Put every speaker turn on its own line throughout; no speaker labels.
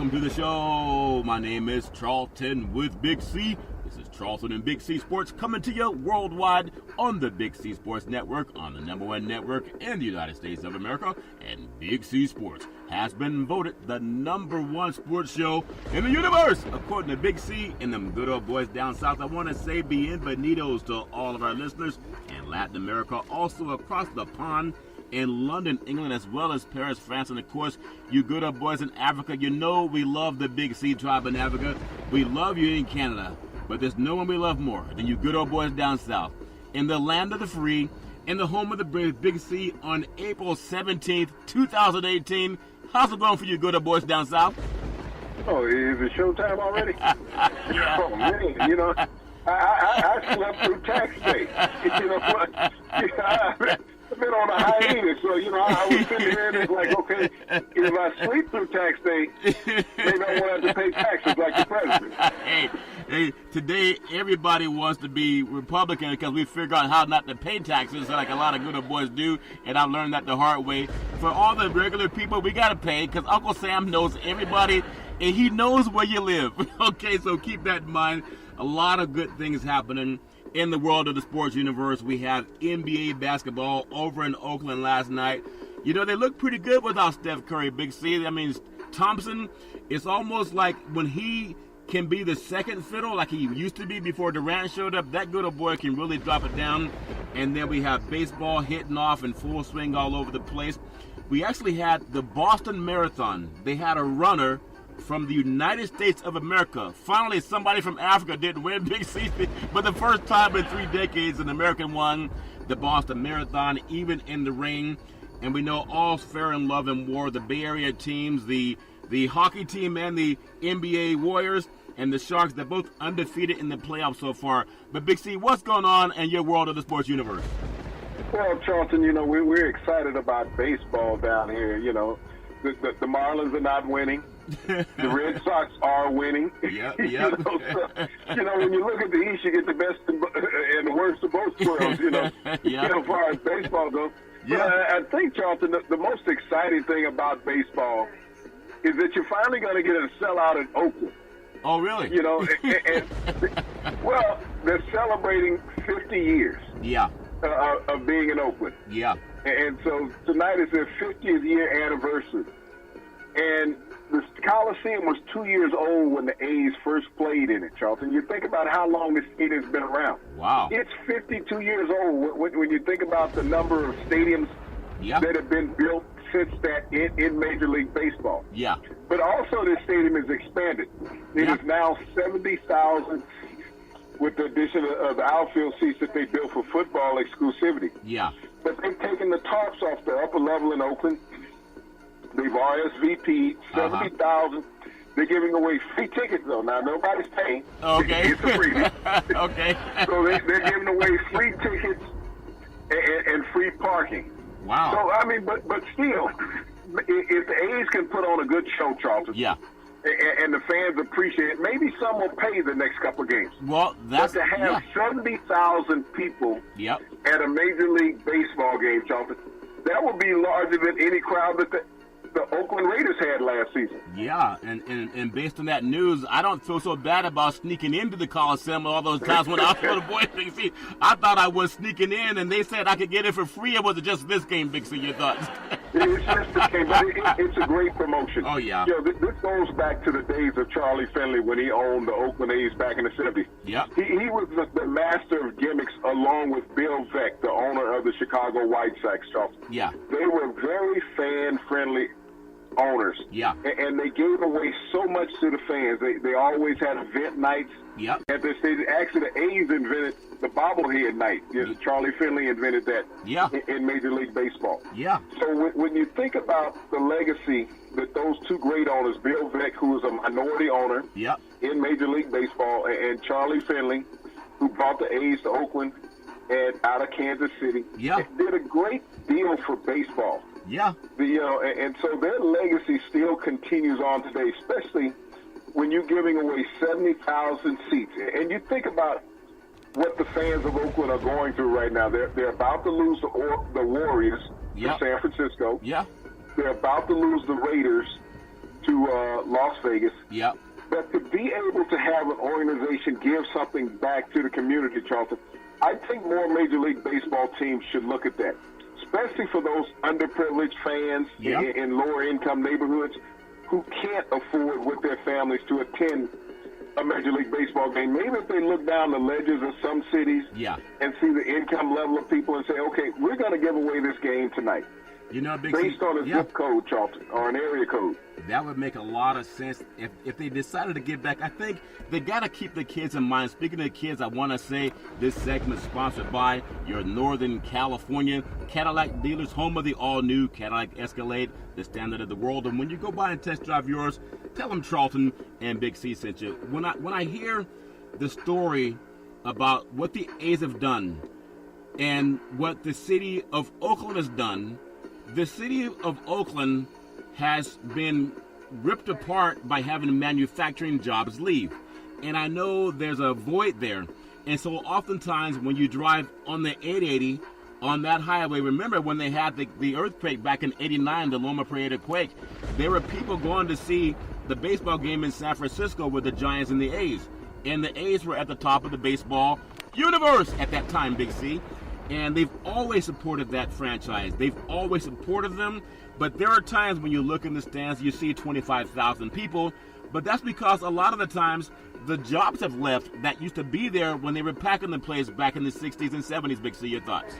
welcome to the show. My name is Charlton with Big C. This is Charlton and Big C Sports coming to you worldwide on the Big C Sports Network, on the #1 network in the United States of America. And Big C Sports has been voted the #1 sports show in the universe, according to Big C and them good old boys down south. I want to say bienvenidos to all of our listeners in Latin America, also across the pond in London, England, as well as Paris, France, and of course, you good old boys in Africa. You know we love the Big C tribe in Africa. We love you in Canada, but there's no one we love more than you good old boys down south. In the land of the free, in the home of the brave, Big C on April 17th, 2018. How's it going for you good old boys down south?
Oh, is it showtime already?
Yeah.
Oh, man, you know, I slept through tax day. You know what? I've been on a hiatus, so, you know, I was sitting here and it's like, okay, if I sleep through tax day, maybe I won't have to pay taxes like the president.
Hey, today everybody wants to be Republican because we figure out how not to pay taxes like a lot of good old boys do, and I learned that the hard way. For all the regular people, we got to pay because Uncle Sam knows everybody, and he knows where you live. Okay, so keep that in mind. A lot of good things happening in the world of the sports universe. We have NBA basketball over in Oakland last night. You know, they look pretty good without Steph Curry, Big C. I mean, Thompson, it's almost like when he can be the second fiddle like he used to be before Durant showed up, that good old boy can really drop it down. And then we have baseball hitting off in full swing all over the place. We actually had the Boston Marathon. They had a runner from the United States of America. Finally, somebody from Africa didn't win, Big C, but the first time in 3 decades an American won the Boston Marathon, even in the rain. And we know all's fair in love and war. The Bay Area teams, the hockey team and the NBA Warriors and the Sharks, they're both undefeated in the playoffs so far. But Big C, what's going on in your world of the sports universe?
Well, Charlton, you know, we're excited about baseball down here. You know, the Marlins are not winning. The Red Sox are winning.
Yep.
You know, when you look at the East, you get the best and the worst of both worlds, you know, as far as baseball goes.
Yeah.
But I think, Charlton, the most exciting thing about baseball is that you're finally going to get a sellout in Oakland.
Oh, really?
You know, well, they're celebrating 50 years of being in Oakland.
Yeah.
And so tonight is their 50th year anniversary. And the Coliseum was 2 years old when the A's first played in it, Charlton. You think about how long this stadium's been around.
Wow.
It's 52 years old when you think about the number of stadiums that have been built since that in Major League Baseball.
Yeah.
But also this stadium is expanded. It is now 70,000 with the addition of the outfield seats that they built for football exclusivity.
Yeah.
But they've taken the tarps off the upper level in Oakland. They've RSVP'd 70,000. They're giving away free tickets, though. Now, nobody's paying.
Okay.
It's a freebie.
Okay.
So they're giving away free tickets and free parking.
Wow.
So, I mean, but still, if the A's can put on a good show, Charlton, and the fans appreciate it, maybe some will pay the next couple of games.
Well, that's...
But to have 70,000 people at a Major League Baseball game, Charlton, that would be larger than any crowd that the Oakland Raiders had last season.
Yeah, and based on that news, I don't feel so bad about sneaking into the Coliseum all those times when I was the boy. Big C, I thought I was sneaking in, and they said I could get it for free. Or was it just this game, Big C, your thoughts?
It's just this game, but it's a great promotion.
Oh, yeah.
You know, this goes back to the days of Charlie Finley when he owned the Oakland A's back in the 70s.
Yeah.
He was the master of gimmicks along with Bill Veeck, the owner of the Chicago White Sox, Charlton.
Yeah.
They were very fan-friendly owners.
Yeah.
And they gave away so much to the fans. They always had event nights.
Yep.
At this stage, actually, the A's invented the bobblehead night. Charlie Finley invented that in Major League Baseball.
Yeah.
So when you think about the legacy that those two great owners, Bill Veeck, who was a minority owner in Major League Baseball, and Charlie Finley, who brought the A's to Oakland and out of Kansas City, did a great deal for baseball.
Yeah.
And so their legacy still continues on today, especially when you're giving away 70,000 seats. And you think about what the fans of Oakland are going through right now. They're about to lose the Warriors to San Francisco.
Yeah.
They're about to lose the Raiders to Las Vegas.
Yep.
But to be able to have an organization give something back to the community, Charlton, I think more Major League Baseball teams should look at that, especially for those underprivileged fans in lower-income neighborhoods who can't afford with their families to attend a Major League Baseball game. Maybe if they look down the ledgers of some cities and see the income level of people and say, okay, we're going to give away this game tonight.
You know,
based on a zip code, Charlton, or an area code.
That would make a lot of sense if they decided to give back. I think they got to keep the kids in mind. Speaking of the kids, I want to say this segment is sponsored by your Northern California Cadillac dealers, home of the all-new Cadillac Escalade, the standard of the world. And when you go by and test drive yours, tell them Charlton and Big C sent you. When I hear the story about what the A's have done and what the city of Oakland has done, the city of Oakland has been ripped apart by having manufacturing jobs leave. And I know there's a void there. And so oftentimes when you drive on the 880 on that highway, remember when they had the earthquake back in 89, the Loma Prieta quake, there were people going to see the baseball game in San Francisco with the Giants and the A's. And the A's were at the top of the baseball universe at that time, Big C. And they've always supported that franchise. They've always supported them. But there are times when you look in the stands, you see 25,000 people. But that's because a lot of the times the jobs have left that used to be there when they were packing the place back in the 60s and 70s. Big C, your thoughts?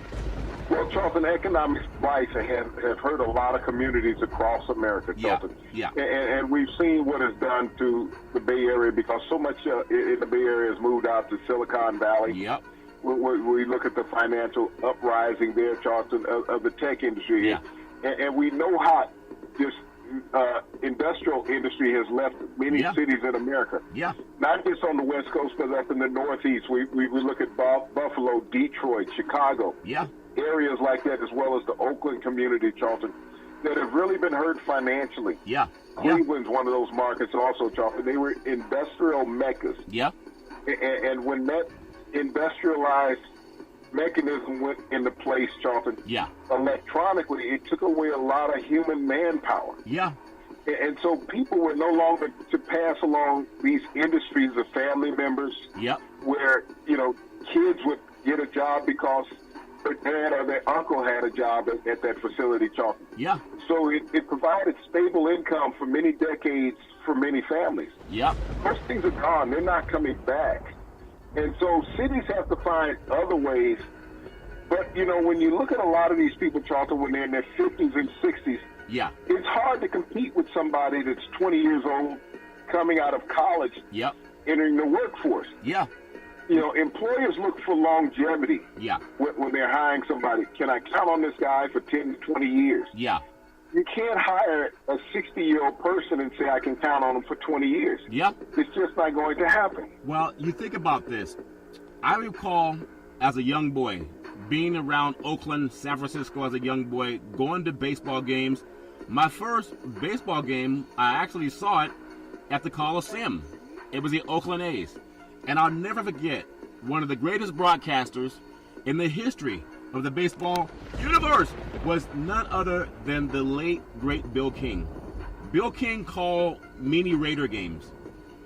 Well, Charlton, economics wise have hurt a lot of communities across America, Charlton.
Yeah.
And we've seen what it's done to the Bay Area because so much in the Bay Area has moved out to Silicon Valley.
Yep.
We look at the financial uprising there, Charlton, of the tech industry.
Yeah.
And we know how this industrial industry has left many cities in America.
Yeah.
Not just on the West Coast, but up in the Northeast. We look at Buffalo, Detroit, Chicago.
Yeah.
Areas like that, as well as the Oakland community, Charlton, that have really been hurt financially.
Yeah.
Cleveland's one of those markets also, Charlton. They were industrial meccas.
Yeah.
And when that industrialized mechanism went into place, Charlton, electronically, it took away a lot of human manpower.
Yeah.
And so people were no longer to pass along these industries of family members where, kids would get a job because their dad or their uncle had a job at that facility, Charlton.
Yeah.
So it provided stable income for many decades for many families.
Yeah.
Those things are gone. They're not coming back. And so cities have to find other ways. But, when you look at a lot of these people, Charlton, when they're in their 50s and 60s, it's hard to compete with somebody that's 20 years old coming out of college, entering the workforce.
Yeah.
Employers look for longevity when they're hiring somebody. Can I count on this guy for 10 to 20 years?
Yeah.
You can't hire a 60-year-old person and say, I can count on him for 20 years.
Yep.
It's just not going to happen.
Well, you think about this. I recall as a young boy being around Oakland, San Francisco as a young boy, going to baseball games. My first baseball game, I actually saw it at the Coliseum. It was the Oakland A's. And I'll never forget, one of the greatest broadcasters in the history of the baseball universe was none other than the late, great Bill King. Bill King called mini Raider games.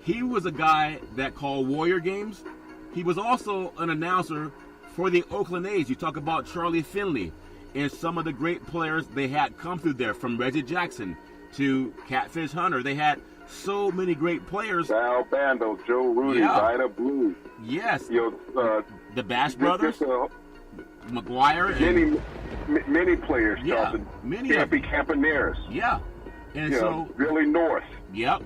He was a guy that called Warrior games. He was also an announcer for the Oakland A's. You talk about Charlie Finley and some of the great players they had come through there, from Reggie Jackson to Catfish Hunter. They had so many great players.
Sal Bando, Joe Rudy, Vida Blue.
Yes. The Bash Brothers. McGuire.
Many players.
Many.
Campy Campaneris.
Yeah. And so
Billy North.
Yep.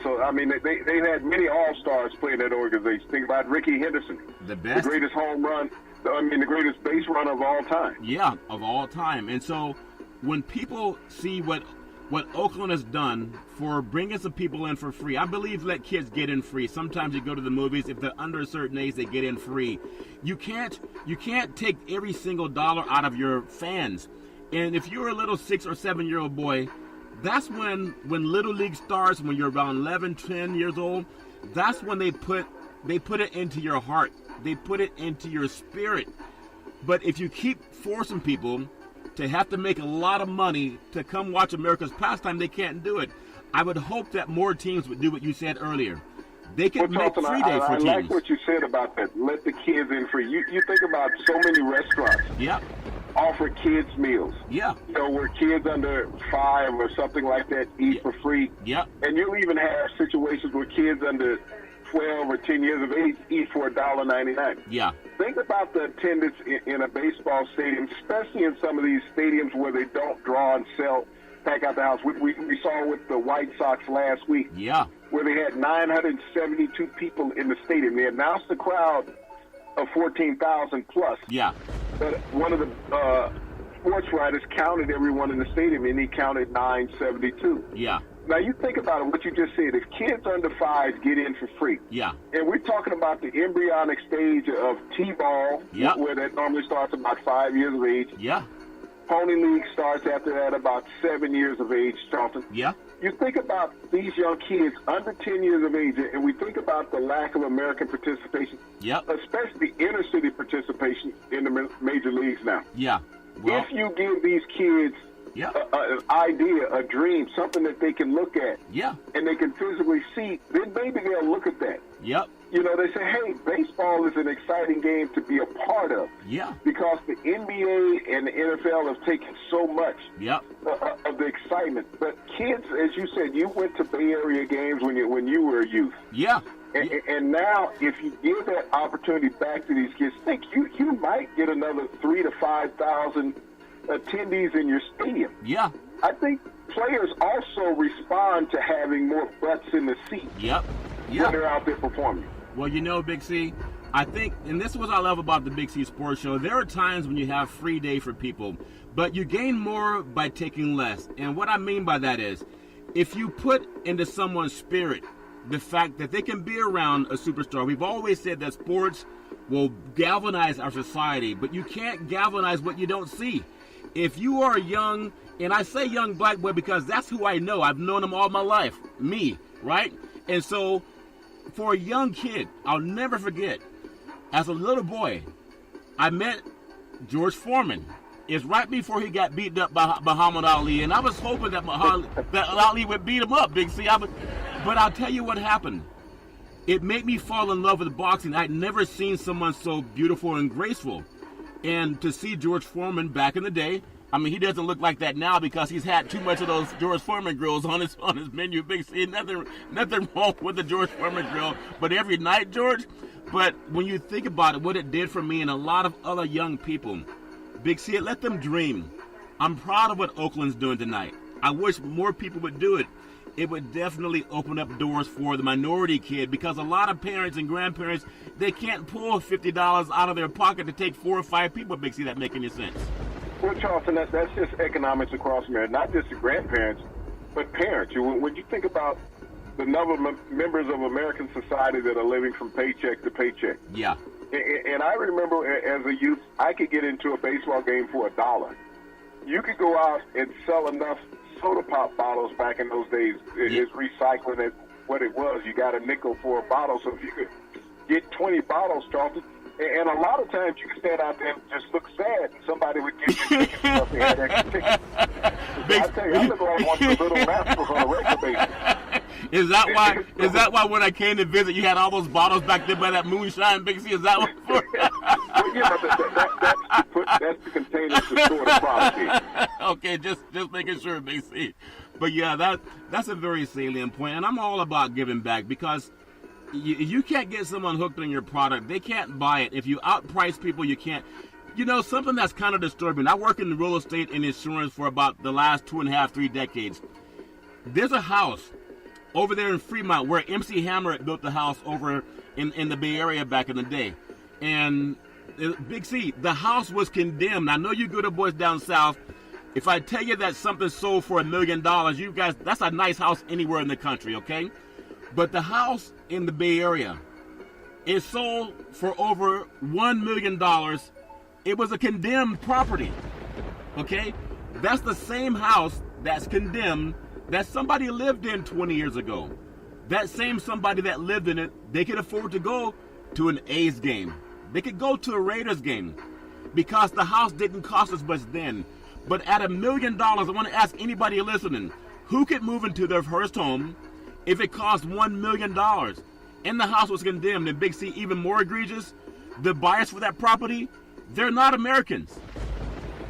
So I mean, they had many all-stars playing that organization. Think about Ricky Henderson,
the best,
the greatest home run, the greatest base runner of all time.
Yeah, of all time. And so when people see what Oakland has done for bringing some people in for free, I believe let kids get in free. Sometimes you go to the movies, if they're under a certain age, they get in free. You can't take every single dollar out of your fans. And if you're a little 6 or 7 year old boy, that's when Little League starts, when you're around 11, 10 years old, that's when they put it into your heart. They put it into your spirit. But if you keep forcing people to have to make a lot of money to come watch America's pastime, they can't do it. I would hope that more teams would do what you said earlier. They could make
Charlton,
free day for teams.
I like what you said about that. Let the kids in free. You think about so many restaurants.
Yep.
Offer kids meals.
Yeah.
You know, where kids under 5 or something like that eat for free.
Yep.
And you'll even have situations where kids under 12 or 10 years of age eat for $1.99.
Yeah.
Think about the attendance in a baseball stadium, especially in some of these stadiums where they don't draw and sell, pack out the house. We saw with the White Sox last week.
Yeah.
Where they had 972 people in the stadium. They announced a crowd of 14,000 plus.
Yeah.
But one of the sports writers counted everyone in the stadium, and he counted 972.
Yeah.
Now, you think about it, what you just said. If kids under 5 get in for free,
yeah,
and we're talking about the embryonic stage of T-ball,
yep,
where that normally starts about 5 years of age.
Yeah.
Pony League starts after that about 7 years of age, Charlton.
Yeah.
You think about these young kids under 10 years of age, and we think about the lack of American participation,
yep,
especially inner-city participation in the major leagues now.
Yeah. Well,
if you give these kids
yeah,
an idea, a dream, something that they can look at,
yeah,
and they can physically see, then maybe they'll look at that.
Yep.
You know, they say, hey, baseball is an exciting game to be a part of.
Yeah.
Because the NBA and the NFL have taken so much,
yep,
of the excitement. But kids, as you said, you went to Bay Area games when you were a youth.
Yeah.
And now, if you give that opportunity back to these kids, think you might get another 3,000 to 5,000 attendees in your stadium.
Yeah.
I think players also respond to having more butts in the seat.
Yep.
When they're out there performing.
Well, you know, Big C, I think, and this is what I love about the Big C Sports Show, there are times when you have free day for people, but you gain more by taking less. And what I mean by that is, if you put into someone's spirit the fact that they can be around a superstar, we've always said that sports will galvanize our society, but you can't galvanize what you don't see. If you are young, and I say young black boy because that's who I know. I've known him all my life. Me, right? And so, for a young kid, I'll never forget, as a little boy, I met George Foreman. It's right before he got beaten up by Muhammad Ali, and I was hoping that Ali would beat him up, Big C. But I'll tell you what happened. It made me fall in love with boxing. I'd never seen someone so beautiful and graceful. And to see George Foreman back in the day, I mean, he doesn't look like that now because he's had too much of those George Foreman grills on his menu. Big C, nothing wrong with the George Foreman grill, but every night, George. But when you think about it, what it did for me and a lot of other young people, Big C, it let them dream. I'm proud of what Oakland's doing tonight. I wish more people would do it. It would definitely open up doors for the minority kid because a lot of parents and grandparents, they can't pull $50 out of their pocket to take 4 or 5 people, Big C, that make any sense.
Well, Charlton, that's just economics across America, not just the grandparents, but parents. When you think about the number of members of American society that are living from paycheck to paycheck.
Yeah.
And I remember as a youth, I could get into a baseball game for $1. You could go out and sell enough soda pop bottles back in those days. It's recycling it what it was. You got a nickel for a bottle. So if you could get 20 bottles, Charlton, and a lot of times you can stand out there and just look sad, and somebody would give you tickets if they had extra tickets. I tell you, I look like one of the little rascals on a regular basis.
Is that why when I came to visit, you had all those bottles back there by that moonshine, Big C? Is that what?
Well, yeah, but that's the container to store the product in.
Okay, just making sure, Big C. But yeah, that's a very salient point, and I'm all about giving back because you can't get someone hooked on your product. They can't buy it. If you outprice people, you can't. You know, something that's kind of disturbing. I work in real estate and insurance for about the last 2.5, 3 decades. There's a house over there in Fremont where MC Hammer built the house over in the Bay Area back in the day. And Big C, the house was condemned. I know you good boys down south. If I tell you that something sold for $1 million, you guys, that's a nice house anywhere in the country, okay? But the house in the Bay Area, it sold for over $1 million. It was a condemned property, okay? That's the same house that's condemned that somebody lived in 20 years ago. That same somebody that lived in it, they could afford to go to an A's game. They could go to a Raiders game because the house didn't cost as much then. But at $1 million, I want to ask anybody listening, Who could move into their first home if it cost $1 million? And the house was condemned, and Big C, even more egregious, the buyers for that property, they're not Americans.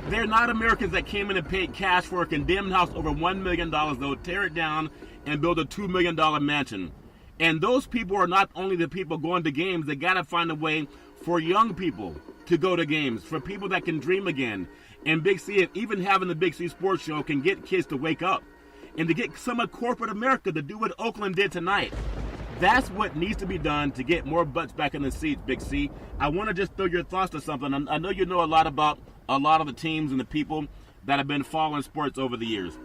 They're not Americans that came in and paid cash for a condemned house over $1 million. They'll tear it down and build a $2 million mansion. And those people are not only the people going to games, they got to find a way for young people to go to games, for people that can dream again. And Big C, even having the Big C Sports Show can get kids to wake up and to get some of corporate America to do what Oakland did tonight. That's what needs to be done to get more butts back in the seats, Big C. I want to just throw your thoughts to something. I know you know a lot about a lot of the teams and the people that have been following sports over the years.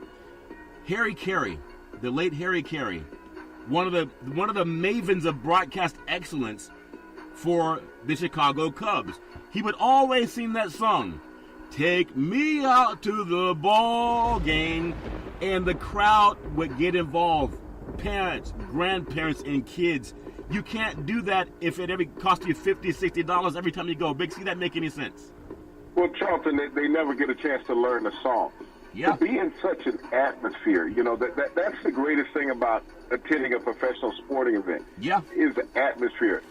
Harry Caray, the late Harry Caray, one of the mavens of broadcast excellence for the Chicago Cubs. He would always sing that song, "Take me out to the ball game," and the crowd would get involved. Parents, grandparents, and kids. You can't do that if it ever costs you $50, $60 every time you go. Big C, that make any sense?
Well, Charlton, they never get a chance to learn the song.
Yeah.
To be in such an atmosphere, that's the greatest thing about attending a professional sporting event.
Yeah.
Is the atmosphere.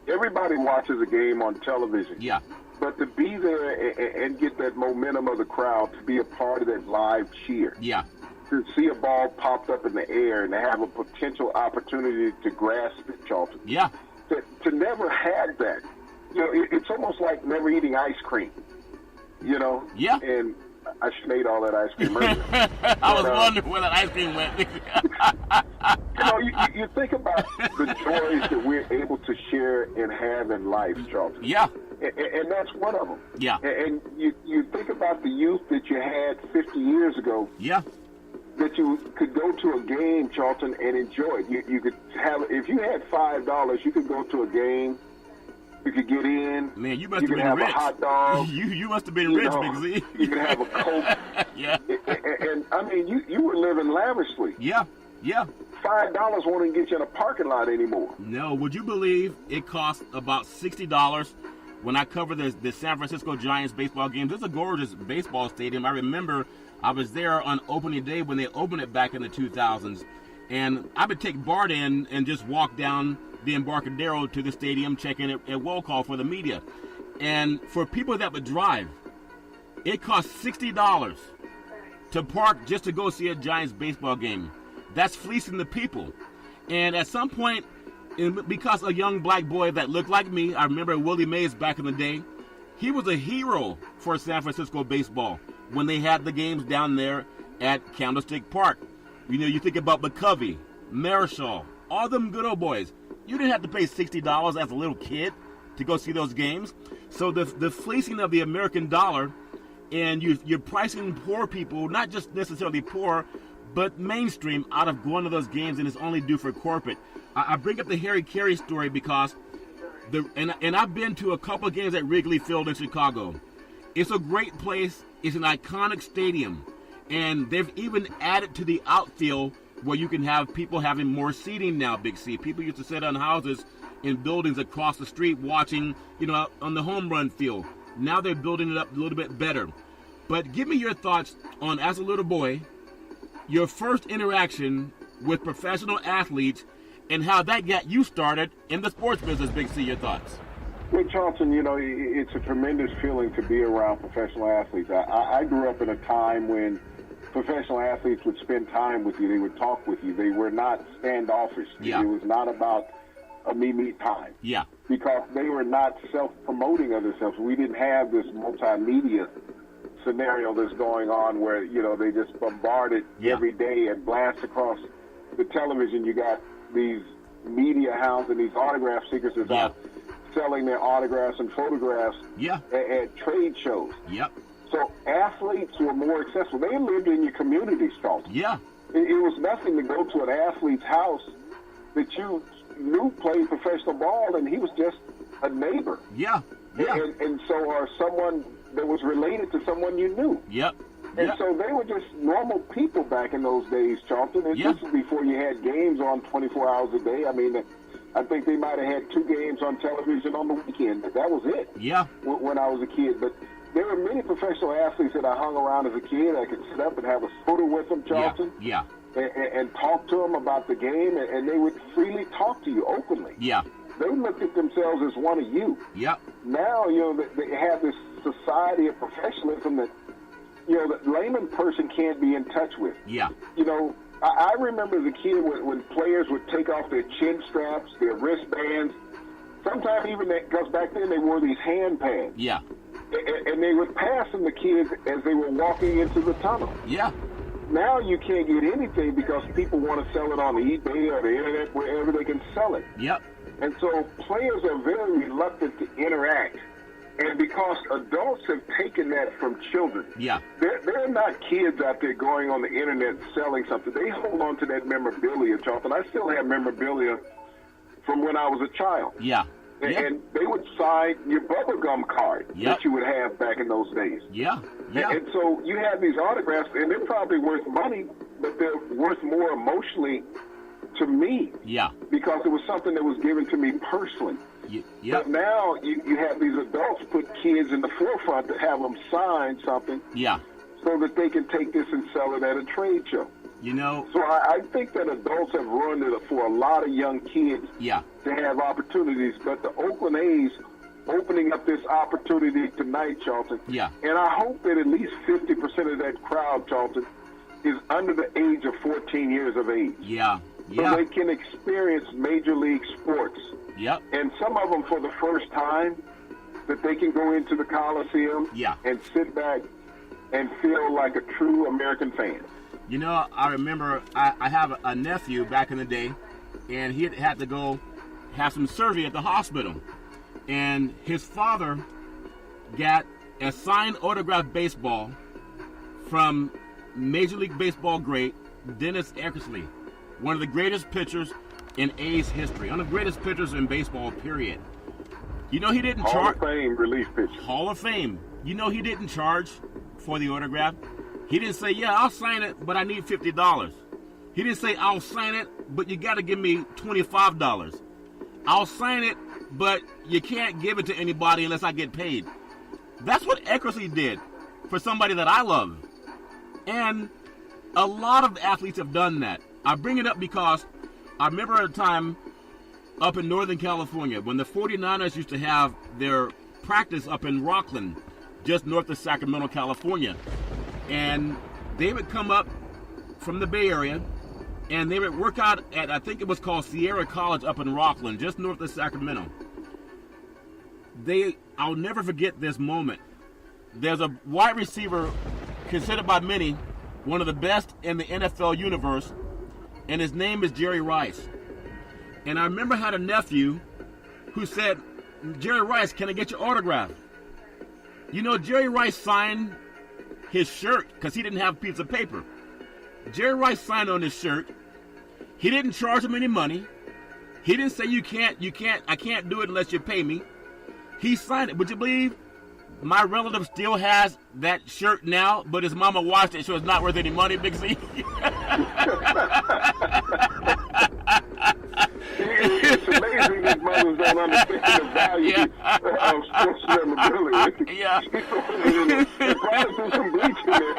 Everybody watches a game on television.
Yeah.
But to be there and get that momentum of the crowd, to be a part of that live cheer.
Yeah.
To see a ball popped up in the air and to have a potential opportunity to grasp it, Charlton.
Yeah.
To never have that. It's almost like never eating ice cream.
Yeah.
And I should have ate all that ice cream earlier.
I was wondering where that ice cream went.
You think about the joys that we're able to share and have in life, Charlton.
Yeah.
And that's one of them.
Yeah.
And you think about the youth that you had 50 years ago.
Yeah.
That you could go to a game, Charlton, and enjoy it. You could have, if you had $5, you could go to a game. You could get in.
Man, you must have been
have
rich.
A hot dog.
You must have been rich, Big Z.
You could have a Coke.
Yeah.
And I mean, you were living lavishly.
Yeah. Yeah.
$5 won't even get you in a parking lot anymore.
No. Would you believe it cost about $60 when I covered the San Francisco Giants baseball games? It's a gorgeous baseball stadium. I remember I was there on opening day when they opened it back in the 2000s. And I would take Bart in and just walk down the Embarcadero to the stadium, checking at roll call for the media. And for people that would drive, it cost $60 to park just to go see a Giants baseball game. That's fleecing the people. And at some point, because a young black boy that looked like me, I remember Willie Mays back in the day, he was a hero for San Francisco baseball when they had the games down there at Candlestick Park. You think about McCovey, Marischal, all them good old boys. You didn't have to pay $60 as a little kid to go see those games. So the fleecing of the American dollar, and you're pricing poor people, not just necessarily poor, but mainstream, out of going to those games, and it's only due for corporate. I bring up the Harry Caray story because and I've been to a couple of games at Wrigley Field in Chicago. It's a great place. It's an iconic stadium. And they've even added to the outfield where you can have people having more seating now, Big C. People used to sit on houses in buildings across the street watching, on the home run field. Now they're building it up a little bit better. But give me your thoughts on, as a little boy, your first interaction with professional athletes and how that got you started in the sports business, Big C. Your thoughts?
Well, Charlton, it's a tremendous feeling to be around professional athletes. I grew up in a time when professional athletes would spend time with you. They would talk with you. They were not standoffish.
Yeah.
It was not about a me time.
Yeah.
Because they were not self-promoting of themselves. We didn't have this multimedia scenario that's going on where, they just bombard it every day and blast across the television. You got these media hounds and these autograph seekers that's out selling their autographs and photographs at trade shows.
Yep.
So athletes were more accessible. They lived in your communities, Charlton.
Yeah.
It was nothing to go to an athlete's house that you knew played professional ball, and he was just a neighbor.
Yeah. Yeah.
And or someone that was related to someone you knew.
Yep.
And so they were just normal people back in those days, Charlton. And this was before you had games on 24 hours a day. I mean, I think they might have had 2 games on television on the weekend. But that was it.
Yeah.
When I was a kid. But there were many professional athletes that I hung around as a kid. I could sit up and have a photo with them, Charlton.
Yeah.
and talk to them about the game, and they would freely talk to you openly.
Yeah.
They looked at themselves as one of you.
Yep.
Now, they have this society of professionalism that, the layman person can't be in touch with.
Yeah.
I remember as a kid when players would take off their chin straps, their wristbands, sometimes even because back then they wore these hand pads.
Yeah.
And they would pass them to kids as they were walking into the tunnel.
Yeah.
Now you can't get anything because people want to sell it on eBay or the internet, wherever they can sell it.
Yep.
And so players are very reluctant to interact. And because adults have taken that from children,
yeah,
they're not kids out there going on the internet selling something. They hold on to that memorabilia, Jonathan. I still have memorabilia from when I was a child.
Yeah.
And they would sign your bubblegum card that you would have back in those days.
Yeah. Yeah.
And so you have these autographs, and they're probably worth money, but they're worth more emotionally to me.
Yeah.
Because it was something that was given to me personally. But now you have these adults put kids in the forefront to have them sign something.
Yeah.
So that they can take this and sell it at a trade show. So I think that adults have ruined it for a lot of young kids to have opportunities. But the Oakland A's opening up this opportunity tonight, Charlton.
Yeah.
And I hope that at least 50% of that crowd, Charlton, is under the age of 14 years of age.
Yeah.
So they can experience Major League sports.
Yep.
And some of them for the first time, that they can go into the Coliseum and sit back and feel like a true American fan.
I remember I have a nephew back in the day, and he had to go have some surgery at the hospital. And his father got a signed autographed baseball from Major League Baseball great Dennis Eckersley, one of the greatest pitchers in A's history, one of the greatest pitchers in baseball, period. He didn't charge.
Hall of Fame relief pitcher.
Hall of Fame. He didn't charge for the autograph. He didn't say, I'll sign it, but I need $50. He didn't say, I'll sign it, but you got to give me $25. I'll sign it, but you can't give it to anybody unless I get paid. That's what Eckersley did for somebody that I love. And a lot of athletes have done that. I bring it up because I remember a time up in Northern California when the 49ers used to have their practice up in Rockland, just north of Sacramento, California. And they would come up from the Bay Area, and they would work out at, I think it was called Sierra College up in Rockland, just north of Sacramento. I'll never forget this moment. There's a wide receiver considered by many one of the best in the NFL universe, and his name is Jerry Rice. And I remember I had a nephew who said, Jerry Rice, can I get your autograph? Jerry Rice signed his shirt because he didn't have a piece of paper. Jerry Rice signed on his shirt. He didn't charge him any money. He didn't say I can't do it unless you pay me. He signed it. Would you believe my relative still has that shirt now, but his mama washed it, so it's not worth any money, Big C?
It's amazing that mothers don't understand the value of sports memorabilia. They probably threw some bleach in there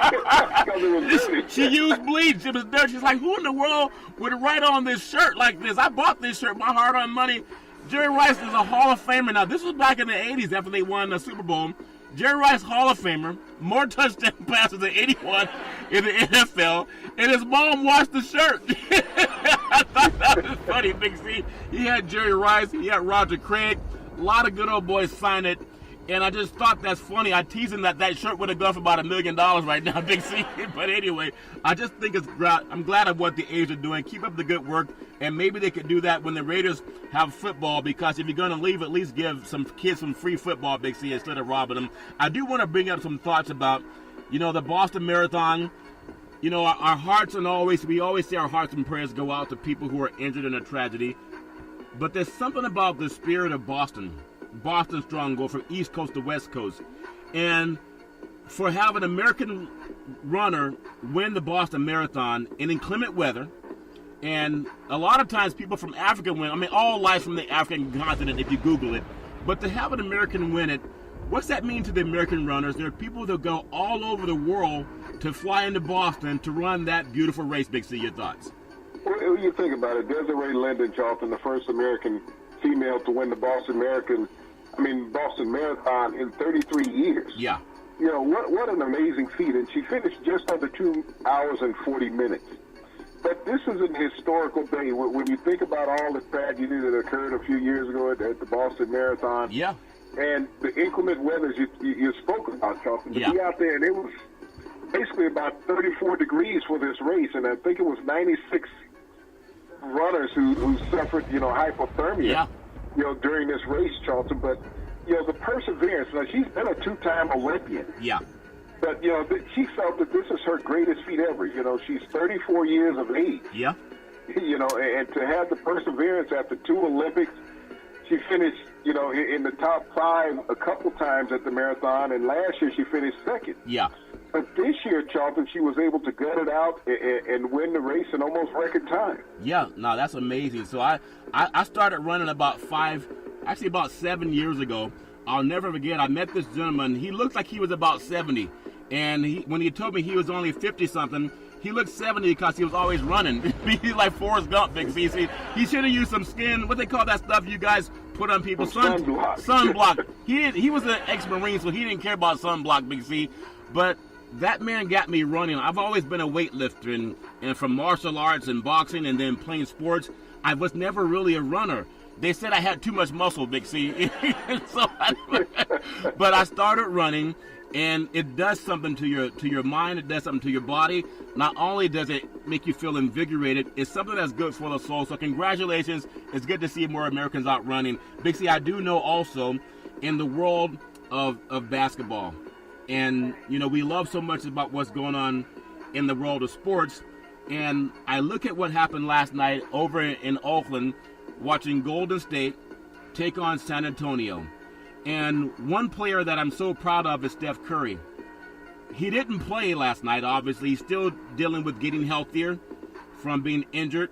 because it was dirty.
She used bleach. It was dirty. She's like, who in the world would write on this shirt like this? I bought this shirt, my hard-earned money. Jerry Rice is a Hall of Famer. Now, this was back in the 80s after they won the Super Bowl. Jerry Rice, Hall of Famer, more touchdown passes than anyone in the NFL, and his mom washed the shirt. I thought that was funny, Big C. He had Jerry Rice, he had Roger Craig, a lot of good old boys signed it, and I just thought that's funny. I teased him that shirt would have gone for about $1 million right now, Big C. But anyway, I just think I'm glad of what the A's are doing. Keep up the good work, and maybe they could do that when the Raiders have football, because if you're going to leave, at least give some kids some free football, Big C, instead of robbing them. I do want to bring up some thoughts about, the Boston Marathon. Our hearts we always say our hearts and prayers go out to people who are injured in a tragedy. But there's something about the spirit of Boston Strong go from East Coast to West Coast. And for having an American runner win the Boston Marathon in inclement weather, and a lot of times people from Africa win. I mean, all life from the African continent if you Google it. But to have an American win it, what's that mean to the American runners? There are people that go all over the world to fly into Boston to run that beautiful race, Big C? Your thoughts?
Well, you think about it, Desiree Linden Charlton, the first American female to win the Boston Marathon in 33 years.
Yeah.
You know, what an amazing feat. And she finished just under 2 hours and 40 minutes. But this is an historical day. When you think about all the tragedy that occurred a few years ago at the Boston Marathon.
Yeah.
And the inclement weather you spoke about, Charlton. To be out there, and it was basically about 34 degrees for this race. And I think it was 96 runners who suffered, hypothermia, during this race, Charlton. But, the perseverance. Now, she's been a two-time Olympian.
Yeah.
But, she felt that this is her greatest feat ever. She's 34 years of age.
Yeah.
And to have the perseverance after 2 Olympics, she finished, in the top 5 a couple times at the marathon, and last year she finished second.
Yeah.
But this year, Charlton, she was able to gut it out and win the race in almost record time.
Yeah, no, that's amazing. So I started running about 7 years ago. I'll never forget, I met this gentleman. He looked like he was about 70. And when he told me he was only 50-something, he looked 70 because he was always running. He's like Forrest Gump, Big C. He should have used some skin, what they call that stuff you guys put on people?
Sunblock.
Sunblock. He was an ex-Marine, so he didn't care about sunblock, Big C. But that man got me running. I've always been a weightlifter, and from martial arts and boxing and then playing sports, I was never really a runner. They said I had too much muscle, Big C. But I started running, and it does something to your mind. It does something to your body. Not only does it make you feel invigorated, it's something that's good for the soul. So congratulations. It's good to see more Americans out running. Big C, I do know also in the world of basketball, and, we love so much about what's going on in the world of sports. And I look at what happened last night over in Oakland, watching Golden State take on San Antonio. And one player that I'm so proud of is Steph Curry. He didn't play last night, obviously. He's still dealing with getting healthier from being injured.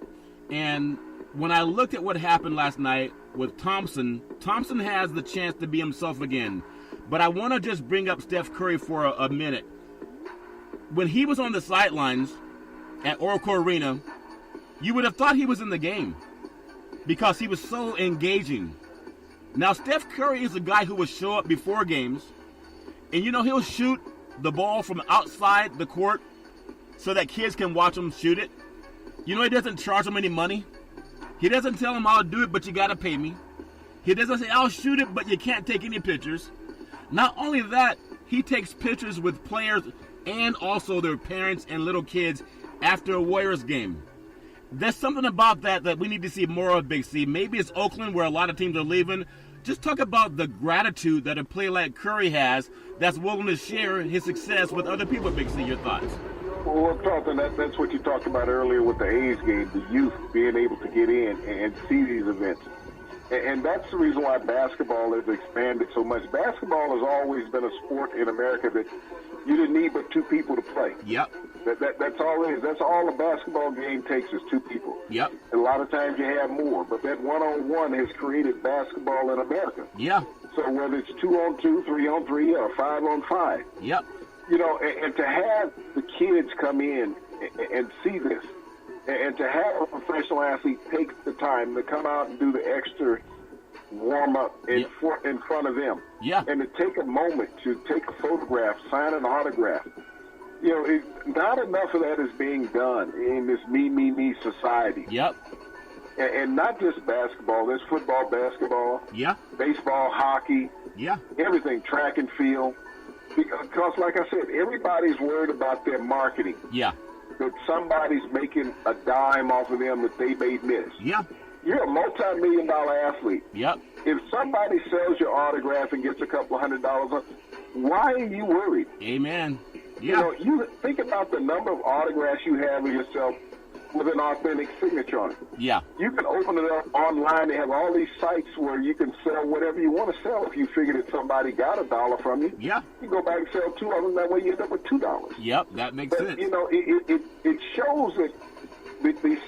And when I looked at what happened last night with Thompson has the chance to be himself again. But I want to just bring up Steph Curry for a minute. When he was on the sidelines at Oracle Arena, you would have thought he was in the game because he was so engaging. Now, Steph Curry is a guy who will show up before games, and he'll shoot the ball from outside the court so that kids can watch him shoot it. He doesn't charge them any money. He doesn't tell them, I'll do it, but you got to pay me. He doesn't say, I'll shoot it, but you can't take any pictures. Not only that, he takes pictures with players and also their parents and little kids after a Warriors game. There's something about that we need to see more of, Big C. Maybe it's Oakland where a lot of teams are leaving. Just talk about the gratitude that a player like Curry has that's willing to share his success with other people, Big C. Your thoughts?
Well, Charlton, that's what you talked about earlier with the A's game, the youth being able to get in and see these events. And that's the reason why basketball has expanded so much. Basketball has always been a sport in America that you didn't need but 2 people to play.
Yep.
That's all it is. That's all a basketball game takes is 2 people.
Yep.
And a lot of times you have more, but that one-on-one has created basketball in America.
Yeah.
So whether it's 2-on-2, 3-on-3, or 5-on-5.
Yep.
And to have the kids come in and see this, and to have a professional athlete take the time to come out and do the extra warm-up in front of them.
Yeah.
And to take a moment to take a photograph, sign an autograph. Not enough of that is being done in this me society.
Yep.
And not just basketball. There's football, basketball, baseball, hockey, everything, track and field. Because, like I said, everybody's worried about their marketing.
Yeah.
That somebody's making a dime off of them that they may miss.
Yeah.
You're a multi-million-dollar athlete.
Yep.
If somebody sells your autograph and gets a couple $100, why are you worried?
Amen. Yeah.
You think about the number of autographs you have of yourself with an authentic signature on it.
Yeah.
You can open it up online. They have all these sites where you can sell whatever you want to sell. If you figure that somebody got $1 from you,
yeah,
you go back and sell 2 of them. That way you end up with $2.
Yep, that makes sense.
It shows that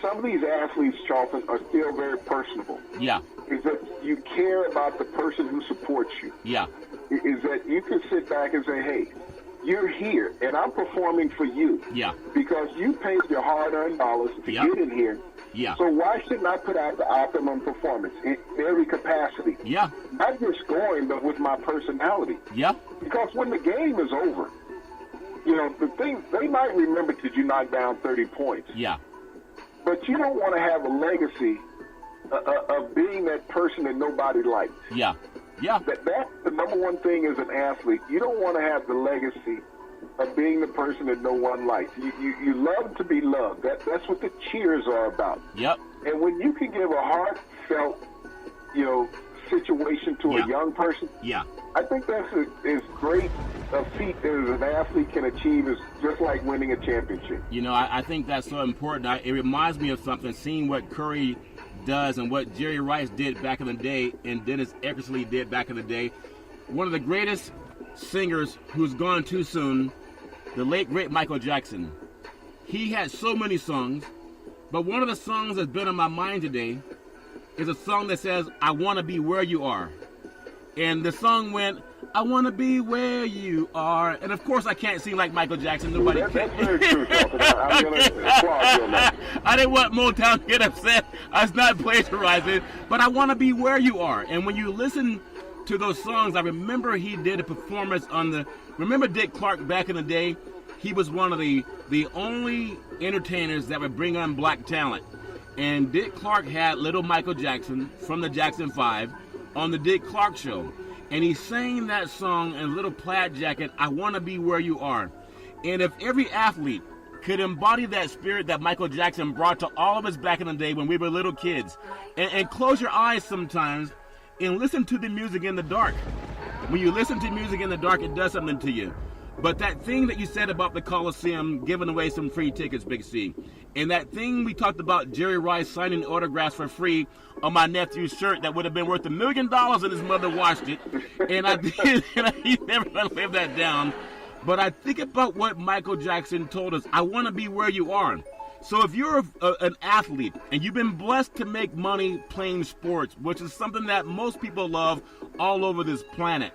some of these athletes, Charlton, are still very personable.
Yeah.
Is that you care about the person who supports you.
Yeah.
Is that you can sit back and say, hey, you're here, and I'm performing for you.
Yeah.
Because you paid your hard-earned dollars to get in here.
Yeah.
So why shouldn't I put out the optimum performance in every capacity?
Yeah.
Not just scoring, but with my personality.
Yeah. Because
when the game is over, the thing, they might remember that you knocked down 30 points.
Yeah.
But you don't want to have a legacy of being that person that nobody likes.
Yeah. Yeah.
That's the number one thing as an athlete. You don't want to have the legacy of being the person that no one likes. You love to be loved. That's what the cheers are about.
Yep.
And when you can give a heartfelt, situation to a young person, I think that's as great a feat as an athlete can achieve is just like winning a championship.
I think that's so important. It reminds me of something, seeing what Curry does and what Jerry Rice did back in the day and Dennis Eckersley did back in the day. One of the greatest singers who's gone too soon, the late, great Michael Jackson. He had so many songs, but one of the songs that's been on my mind today is a song that says, I want to be where you are. And the song went, I want to be where you are. And of course, I can't sing like Michael Jackson. Nobody can.
That's very true, Charlton. I'm going to applaud you on that.
I didn't want Motown to get upset. I was not plagiarizing, but I want to be where you are. And when you listen to those songs, I remember he did a performance on remember Dick Clark back in the day? He was one of the only entertainers that would bring on black talent. And Dick Clark had little Michael Jackson from the Jackson 5 on the Dick Clark Show. And he sang that song in a little plaid jacket, I want to be where you are. And if every athlete could embody that spirit that Michael Jackson brought to all of us back in the day when we were little kids, and close your eyes sometimes and listen to the music in the dark. When you listen to music in the dark, it does something to you. But that thing that you said about the Coliseum giving away some free tickets, Big C, and that thing we talked about, Jerry Rice signing autographs for free on my nephew's shirt that would have been worth $1 million and his mother washed it, and I did, and he's never going to live that down. But I think about what Michael Jackson told us, I want to be where you are. So if you're an athlete and you've been blessed to make money playing sports, which is something that most people love all over this planet,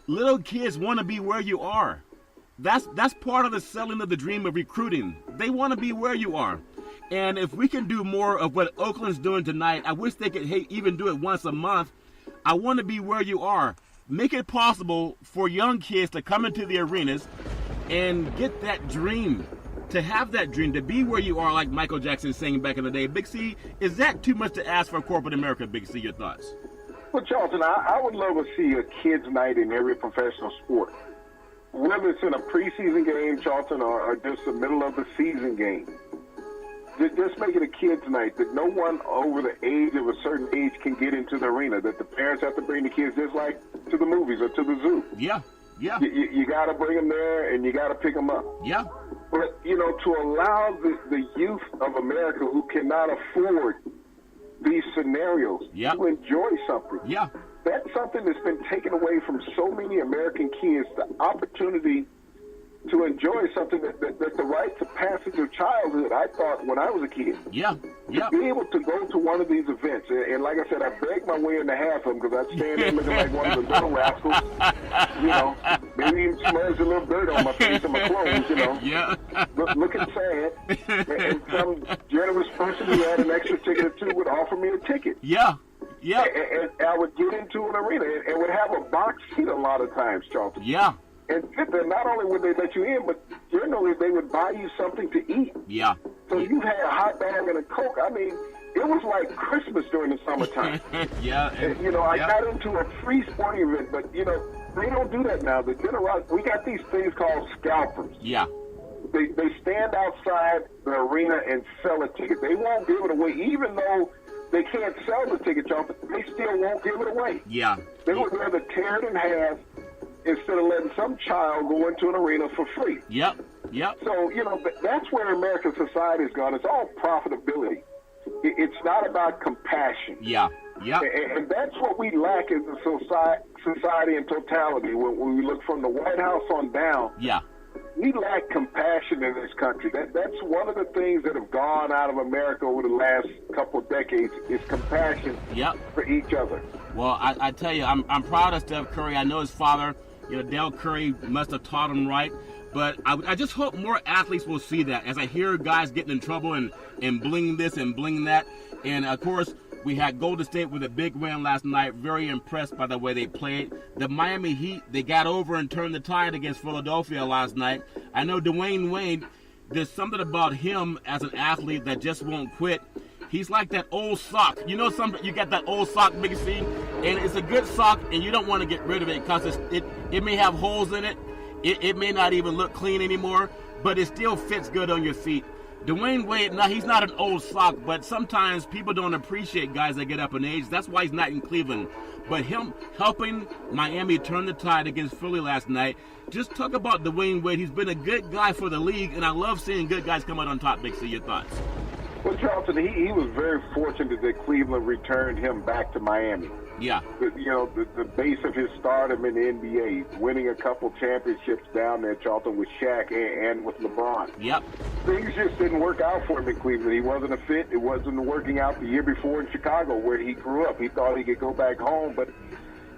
little kids want to be where you are. That's part of the selling of the dream of recruiting. They want to be where you are. And if we can do more of what Oakland's doing tonight, I wish they could even do it once a month. I want to be where you are. Make it possible for young kids to come into the arenas and get that dream, to have that dream, to be where you are like Michael Jackson saying back in the day. Big C, is that too much to ask for corporate America, Big C? Your thoughts?
Well, Charlton, I would love to see a kids' night in every professional sport. Whether it's in a preseason game, Charlton, or just the middle of the season game. Just make it a kids' night that no one over the age of a certain age can get into the arena, that the parents have to bring the kids just like to the movies or to the zoo.
Yeah, yeah.
You got to bring them there and you got to pick them up.
Yeah.
But, to allow the youth of America who cannot afford these scenarios to enjoy something.
Yeah.
That's something that's been taken away from so many American kids, the opportunity to enjoy something that the rites of passage of childhood, I thought when I was a kid.
Yeah, yeah.
To be able to go to one of these events, and like I said, I begged my way into half of them because I'd stand there looking like one of the little rascals, maybe even smudge a little dirt on my face and my clothes,
Yeah.
looking sad, and some generous person who had an extra ticket or two would offer me a ticket.
Yeah. Yeah.
And I would get into an arena and would have a box seat a lot of times, Charlton.
Yeah.
And sit there, not only would they let you in, but generally they would buy you something to eat.
Yeah.
So you had a hot dog and a Coke. I mean, it was like Christmas during the summertime.
Yeah.
And, I got into a free sporting event, but, they don't do that now. We got these things called scalpers.
Yeah.
They stand outside the arena and sell a ticket. They won't give it away, even though they can't sell the ticket, Charlton. They still won't give it away.
Yeah.
They would rather tear it in half instead of letting some child go into an arena for free.
Yep.
So, that's where American society has gone. It's all profitability. It's not about compassion.
Yeah.
And that's what we lack as a society in totality. When we look from the White House on down, we lack compassion in this country. That's one of the things that have gone out of America over the last couple of decades is compassion for each other.
Well, I tell you, I'm proud of Steph Curry. I know his father Dell Curry must have taught him right. But I just hope more athletes will see that. As I hear guys getting in trouble and bling this and bling that. And, of course, we had Golden State with a big win last night. Very impressed by the way they played. The Miami Heat, they got over and turned the tide against Philadelphia last night. I know Dwayne Wade, there's something about him as an athlete that just won't quit. He's like that old sock. You got that old sock, Big C, and it's a good sock, and you don't want to get rid of it because it may have holes in it. It may not even look clean anymore, but it still fits good on your feet. Dwayne Wade, now he's not an old sock, but sometimes people don't appreciate guys that get up in age. That's why he's not in Cleveland. But him helping Miami turn the tide against Philly last night, just talk about Dwayne Wade. He's been a good guy for the league, and I love seeing good guys come out on top. Big C, your thoughts?
Well, Charlton, he was very fortunate that Cleveland returned him back to Miami.
Yeah.
The base of his stardom in the NBA, winning a couple championships down there, Charlton, with Shaq and with LeBron.
Yep.
Things just didn't work out for him in Cleveland. He wasn't a fit. It wasn't working out the year before in Chicago where he grew up. He thought he could go back home, but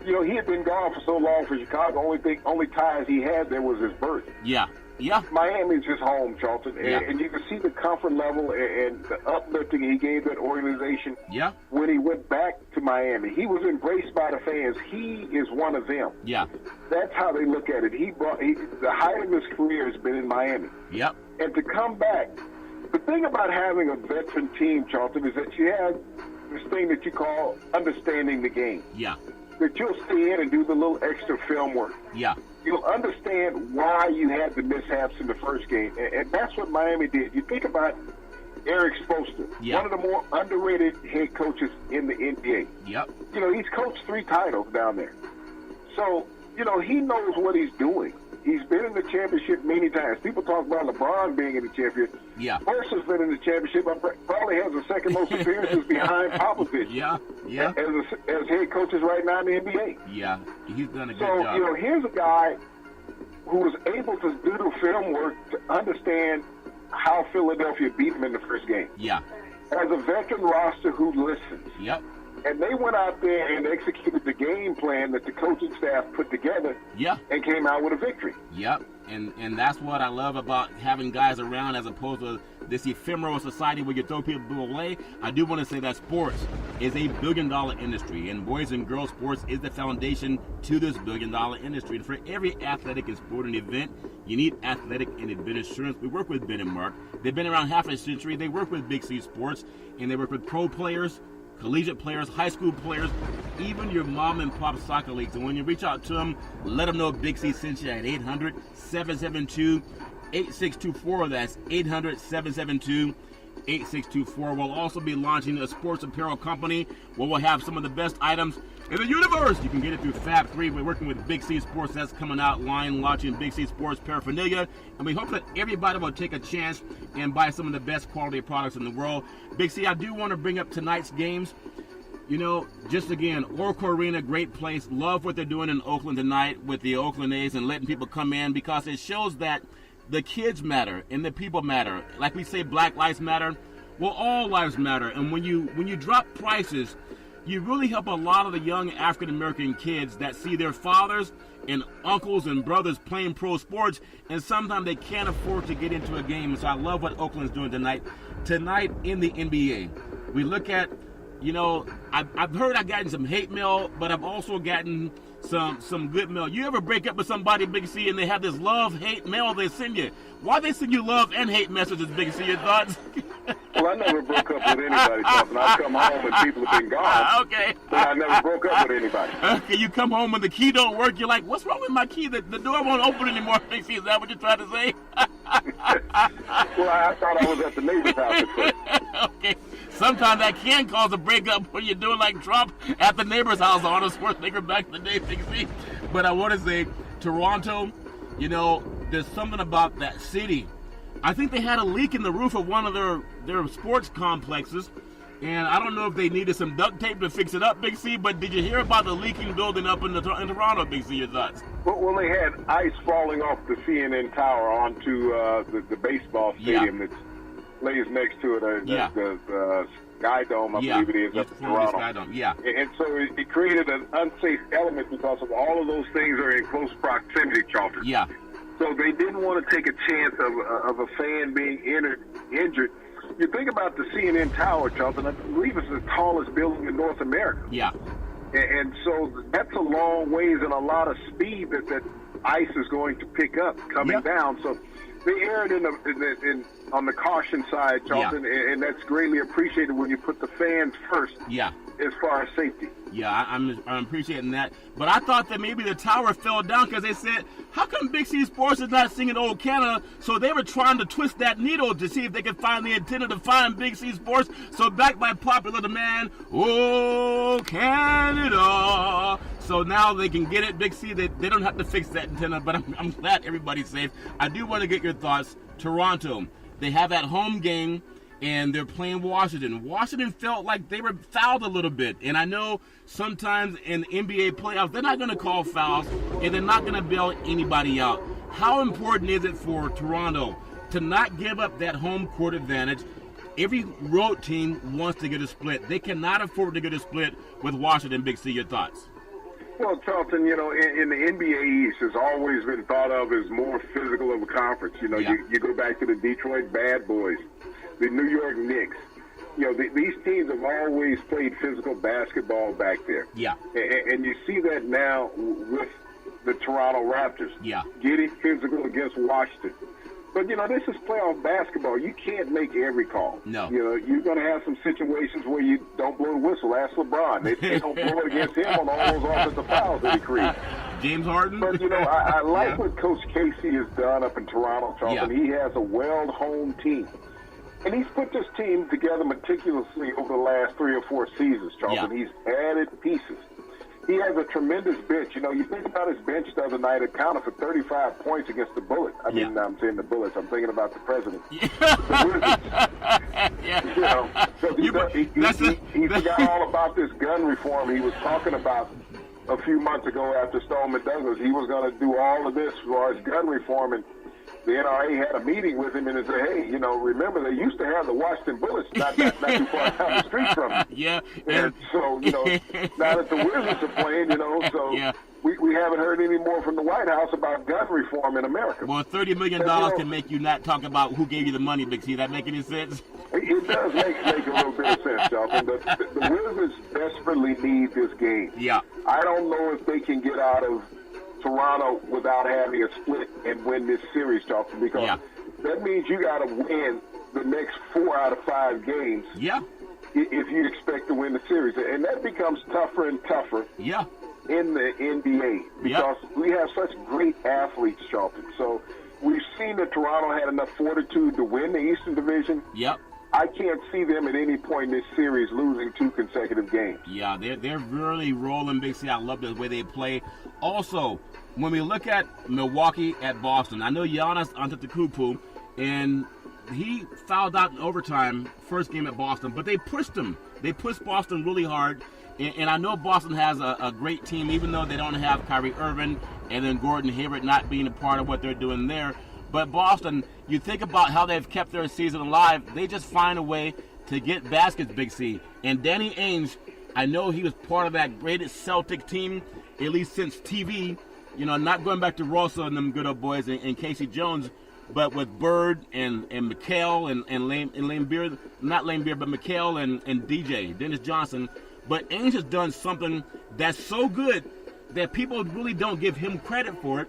he had been gone for so long for Chicago. Only ties he had there was his birth.
Yeah. Yeah.
Miami's his home, Charlton,
yeah.
And you can see the comfort level and the uplifting he gave that organization.
Yeah.
When he went back to Miami, he was embraced by the fans. He is one of them.
Yeah.
That's how they look at it. The height of his career has been in Miami.
Yep.
And to come back, the thing about having a veteran team, Charlton, is that you have this thing that you call understanding the game.
Yeah.
That you'll stay in and do the little extra film work.
Yeah.
You'll understand why you had the mishaps in the first game. And that's what Miami did. You think about Eric Spoelstra, one of the more underrated head coaches in the NBA.
Yep.
He's coached 3 titles down there. So, he knows what he's doing. He's been in the championship many times. People talk about LeBron being in the championship.
Yeah.
Mercer's been in the championship. Probably has the second most appearances behind Popovich.
Yeah. Yeah.
As head coaches right now in the NBA.
Yeah. He's done a good job.
So, here's a guy who was able to do the film work to understand how Philadelphia beat him in the first game.
Yeah.
As a veteran roster who listens.
Yep.
And they went out there and executed the game plan that the coaching staff put together.
Yeah.
And came out with a victory.
Yep. And that's what I love about having guys around as opposed to this ephemeral society where you throw people away. I do want to say that sports is a billion-dollar industry, and boys and girls sports is the foundation to this billion-dollar industry. And for every athletic and sporting event, you need athletic and event insurance. We work with Ben and Mark. They've been around half a century. They work with Big C Sports, and they work with pro players, collegiate players, high school players, even your mom and pop soccer leagues. And when you reach out to them, let them know Big C sent you at 800-772-8624. That's 800-772-8624. We'll also be launching a sports apparel company where we'll have some of the best items in the universe. You can get it through Fab 3. We're working with Big C Sports. That's coming out line, launching Big C Sports paraphernalia. And we hope that everybody will take a chance and buy some of the best quality products in the world. Big C, I do want to bring up tonight's games. Just again, Oracle Arena, great place. Love what they're doing in Oakland tonight with the Oakland A's and letting people come in because it shows that the kids matter and the people matter. Like we say, Black Lives Matter. Well, all lives matter. And when you drop prices, you really help a lot of the young African-American kids that see their fathers and uncles and brothers playing pro sports, and sometimes they can't afford to get into a game. So I love what Oakland's doing tonight. Tonight in the NBA, we look at, I've heard I've gotten some hate mail, but I've also gotten some good mail. You ever break up with somebody, Big C, and they have this love-hate mail they send you? Why they send you love and hate messages, Big C? Your thoughts?
Well, I never broke up with anybody, Charlton. I come home and people have been gone.
Okay.
But I never broke up with anybody.
Okay, you come home and the key don't work. You're like, what's wrong with my key? The door won't open anymore, Big C. Is that what you're trying to say?
Well, I thought I was at the neighbor's house at first.
Okay. Sometimes that can cause a breakup when you're doing like Trump at the neighbor's house on a Schwarzenegger back in the day, Big C. But I want to say, Toronto, there's something about that city. I think they had a leak in the roof of one of their sports complexes, and I don't know if they needed some duct tape to fix it up, Big C, but did you hear about the leaking building up in Toronto, Big C? Your thoughts?
Well, they had ice falling off the CNN tower onto the baseball stadium that's lays next to it. The Sky Dome, I believe it is, up in Toronto.
Sky Dome, yeah.
And so it created an unsafe element because of all of those things are in close proximity, Charlton.
Yeah.
So they didn't want to take a chance of a fan being injured. You think about the CNN Tower, Charlton, I believe it's the tallest building in North America.
Yeah.
And so that's a long ways and a lot of speed that ice is going to pick up coming down. So they erred on the caution side, Charlton, and that's greatly appreciated when you put the fans first as far as safety.
Yeah, I'm appreciating that. But I thought that maybe the tower fell down because they said, how come Big C Sports is not singing Old Canada? So they were trying to twist that needle to see if they could find the antenna to find Big C Sports. So backed by popular demand, Old Canada. So now they can get it, Big C. They don't have to fix that antenna, but I'm glad everybody's safe. I do want to get your thoughts. Toronto, they have that home game, and they're playing Washington. Washington felt like they were fouled a little bit. And I know sometimes in NBA playoffs, they're not going to call fouls, and they're not going to bail anybody out. How important is it for Toronto to not give up that home court advantage? Every road team wants to get a split. They cannot afford to get a split with Washington. Big C, your thoughts?
Well, Charlton, in the NBA East, has always been thought of as more physical of a conference. You go back to the Detroit Bad Boys, the New York Knicks. These teams have always played physical basketball back there.
Yeah.
And you see that now with the Toronto Raptors.
Yeah.
Getting physical against Washington. But, this is playoff basketball. You can't make every call.
No.
You're going to have some situations where you don't blow the whistle. Ask LeBron. They don't blow it against him on all those offensive fouls that he creates.
James Harden.
But, I like what Coach Casey has done up in Toronto, Charlton.
Yeah.
He has a well-honed team. And he's put this team together meticulously over the last 3 or 4 seasons, Charlton.
Yeah.
He's added pieces. He has a tremendous bench. You think about his bench the other night, it counted for 35 points against the Bullets. I'm saying the Bullets. I'm thinking about the President. He forgot all about this gun reform he was talking about a few months ago after Stoneman Douglas. He was going to do all of this as far as gun reform, and the NRA had a meeting with him and said, hey, remember they used to have the Washington Bullets not too far down the street from him.
Yeah.
And so, now that the Wizards are playing, we haven't heard any more from the White House about gun reform in America.
Well, $30 million can make you not talk about who gave you the money, Big C. That make any sense?
It does make a little bit of sense, Jonathan. The Wizards desperately need this game.
Yeah.
I don't know if they can get out of Toronto without having a split and win this series, Charlton, because that means you got to win the next 4 out of 5 games.
Yeah.
If you expect to win the series, and that becomes tougher and tougher.
Yeah.
In the NBA because we have such great athletes, Charlton. So we've seen that Toronto had enough fortitude to win the Eastern Division.
Yep.
I can't see them at any point in this series losing 2 consecutive games.
Yeah, they're really rolling, Big C. I love the way they play. Also, when we look at Milwaukee at Boston, I know Giannis Antetokounmpo, and he fouled out in overtime first game at Boston, but they pushed him. They pushed Boston really hard. And I know Boston has a great team, even though they don't have Kyrie Irving and then Gordon Hayward not being a part of what they're doing there. But Boston, you think about how they've kept their season alive, they just find a way to get baskets, Big C. And Danny Ainge, I know he was part of that greatest Celtic team, at least since TV. Not going back to Rosa and them good old boys and Casey Jones, but with Bird and McHale and Lane Beard, not Lane Beard, but McHale and DJ, Dennis Johnson. But Ainge has done something that's so good that people really don't give him credit for it.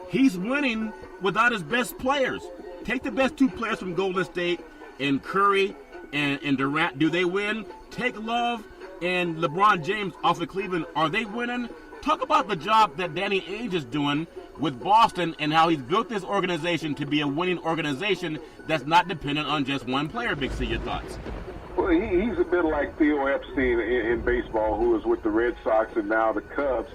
He's winning without his best players. Take the best 2 players from Golden State and Curry and Durant. Do they win? Take Love and LeBron James off of Cleveland. Are they winning? Talk about the job that Danny Ainge is doing with Boston and how he's built this organization to be a winning organization that's not dependent on just one player. Big C, your thoughts?
Well, he's a bit like Theo Epstein in baseball, who was with the Red Sox and now the Cubs.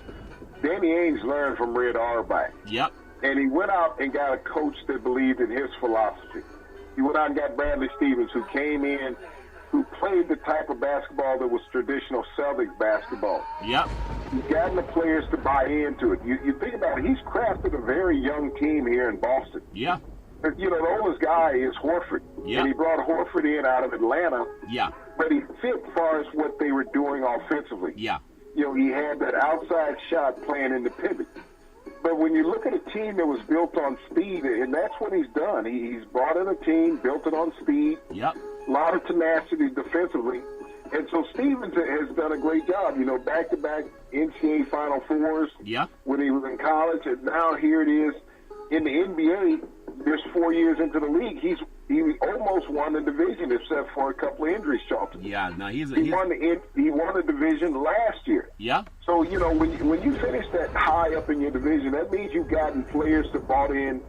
Danny Ainge learned from Red Auerbach.
Yep.
And he went out and got a coach that believed in his philosophy. He went out and got Bradley Stevens, who came in, who played the type of basketball that was traditional Celtics basketball.
Yep.
He's gotten the players to buy into it. You think about it, he's crafted a very young team here in Boston.
Yeah.
You know, the oldest guy is Horford.
Yeah.
And he brought Horford in out of Atlanta.
Yeah.
But he fit as far as what they were doing offensively.
Yeah.
You know, he had that outside shot playing in the pivot. But when you look at a team that was built on speed, and that's what he's done. He's brought in a team, built it on speed.
Yep.
A lot of tenacity defensively. And so Stevens has done a great job. You know, back-to-back NCAA Final Fours when he was in college. And now here it is in the NBA. There's 4 years into the league. He almost won the division except for a couple of injuries, Charlton.
Yeah, no, he
won the division last year.
Yeah.
So, you know, when you finish that high up in your division, that means you've gotten players that bought in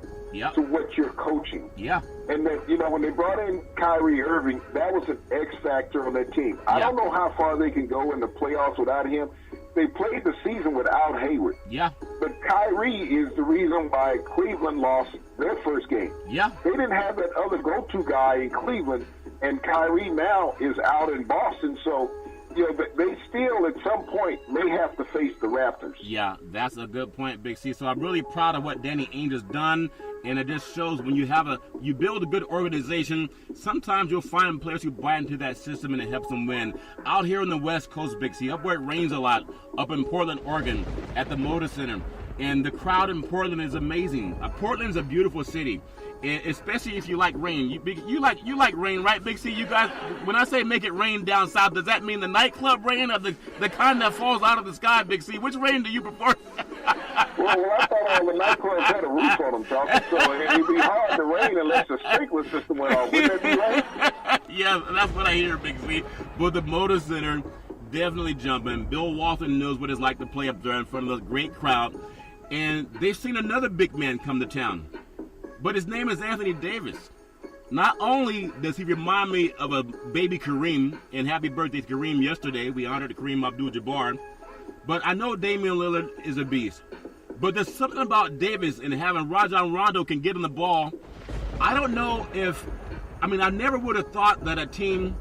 to what you're coaching.
Yeah.
And that, you know, when they brought in Kyrie Irving, that was an X factor on that team. I don't know how far they can go in the playoffs without him. They played the season without Hayward.
Yeah.
But Kyrie is the reason why Cleveland lost their first game.
Yeah.
They didn't have that other go-to guy in Cleveland, and Kyrie now is out in Boston. So, you know, they still at some point may have to face the Raptors.
Yeah, that's a good point, Big C. So I'm really proud of what Danny Ainge has done, and it just shows when you build a good organization, sometimes you'll find players who buy into that system and it helps them win. Out here on the West Coast, Big C, up where it rains a lot, up in Portland, Oregon, at the Moda Center, and the crowd in Portland is amazing. Portland's a beautiful city. Especially if you like rain. You like rain, right, Big C? You guys, when I say make it rain down south, does that mean the nightclub rain or the kind that falls out of the sky, Big C? Which rain do you prefer?
Well, I thought all the nightclubs had a roof on them, Charles, so it'd be hard to rain unless the sprinkler system went off. Wouldn't that be right?
Yeah, that's what I hear, Big C. But the Moda Center, definitely jumping. Bill Walton knows what it's like to play up there in front of a great crowd. And they've seen another big man come to town. But his name is Anthony Davis. Not only does he remind me of a baby Kareem, and happy birthday to Kareem yesterday. We honored Kareem Abdul-Jabbar. But I know Damian Lillard is a beast. But there's something about Davis and having Rajon Rondo can get on the ball. I don't know I never would have thought that a team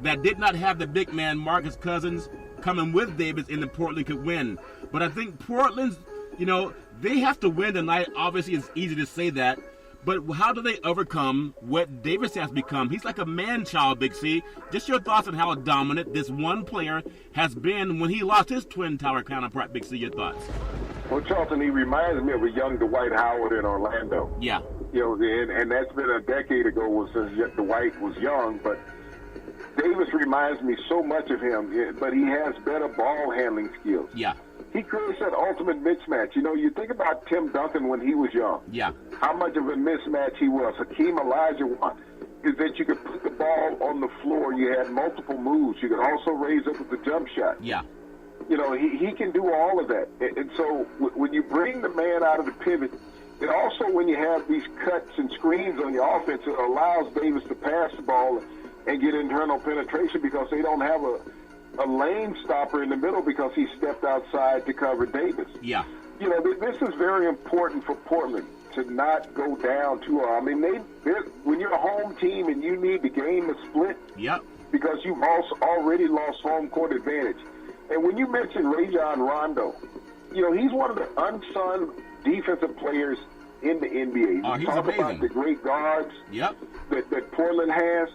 that did not have the big man, Marcus Cousins, coming with Davis in the Portland could win. But I think Portland's, they have to win tonight. Obviously, it's easy to say that. But how do they overcome what Davis has become? He's like a man-child, Big C. Just your thoughts on how dominant this one player has been when he lost his Twin Tower counterpart, Big C. Your thoughts?
Well, Charlton, he reminds me of a young Dwight Howard in Orlando.
Yeah.
And that's been a decade ago since Dwight was young. But Davis reminds me so much of him, but he has better ball handling skills.
Yeah.
He creates that ultimate mismatch. You think about Tim Duncan when he was young.
Yeah.
How much of a mismatch he was. Hakeem Olajuwon is that you could put the ball on the floor. You had multiple moves. You could also raise up with the jump shot.
Yeah.
He can do all of that. And so when you bring the man out of the pivot, and also when you have these cuts and screens on your offense, it allows Davis to pass the ball and get internal penetration because they don't have a lane stopper in the middle because he stepped outside to cover Davis.
Yeah.
This is very important for Portland to not go down too hard. When you're a home team and you need the game to split, because you've already lost home court advantage. And when you mention Rajon Rondo, he's one of the unsung defensive players in the NBA.
Oh, he's amazing.
About the great guards that Portland has.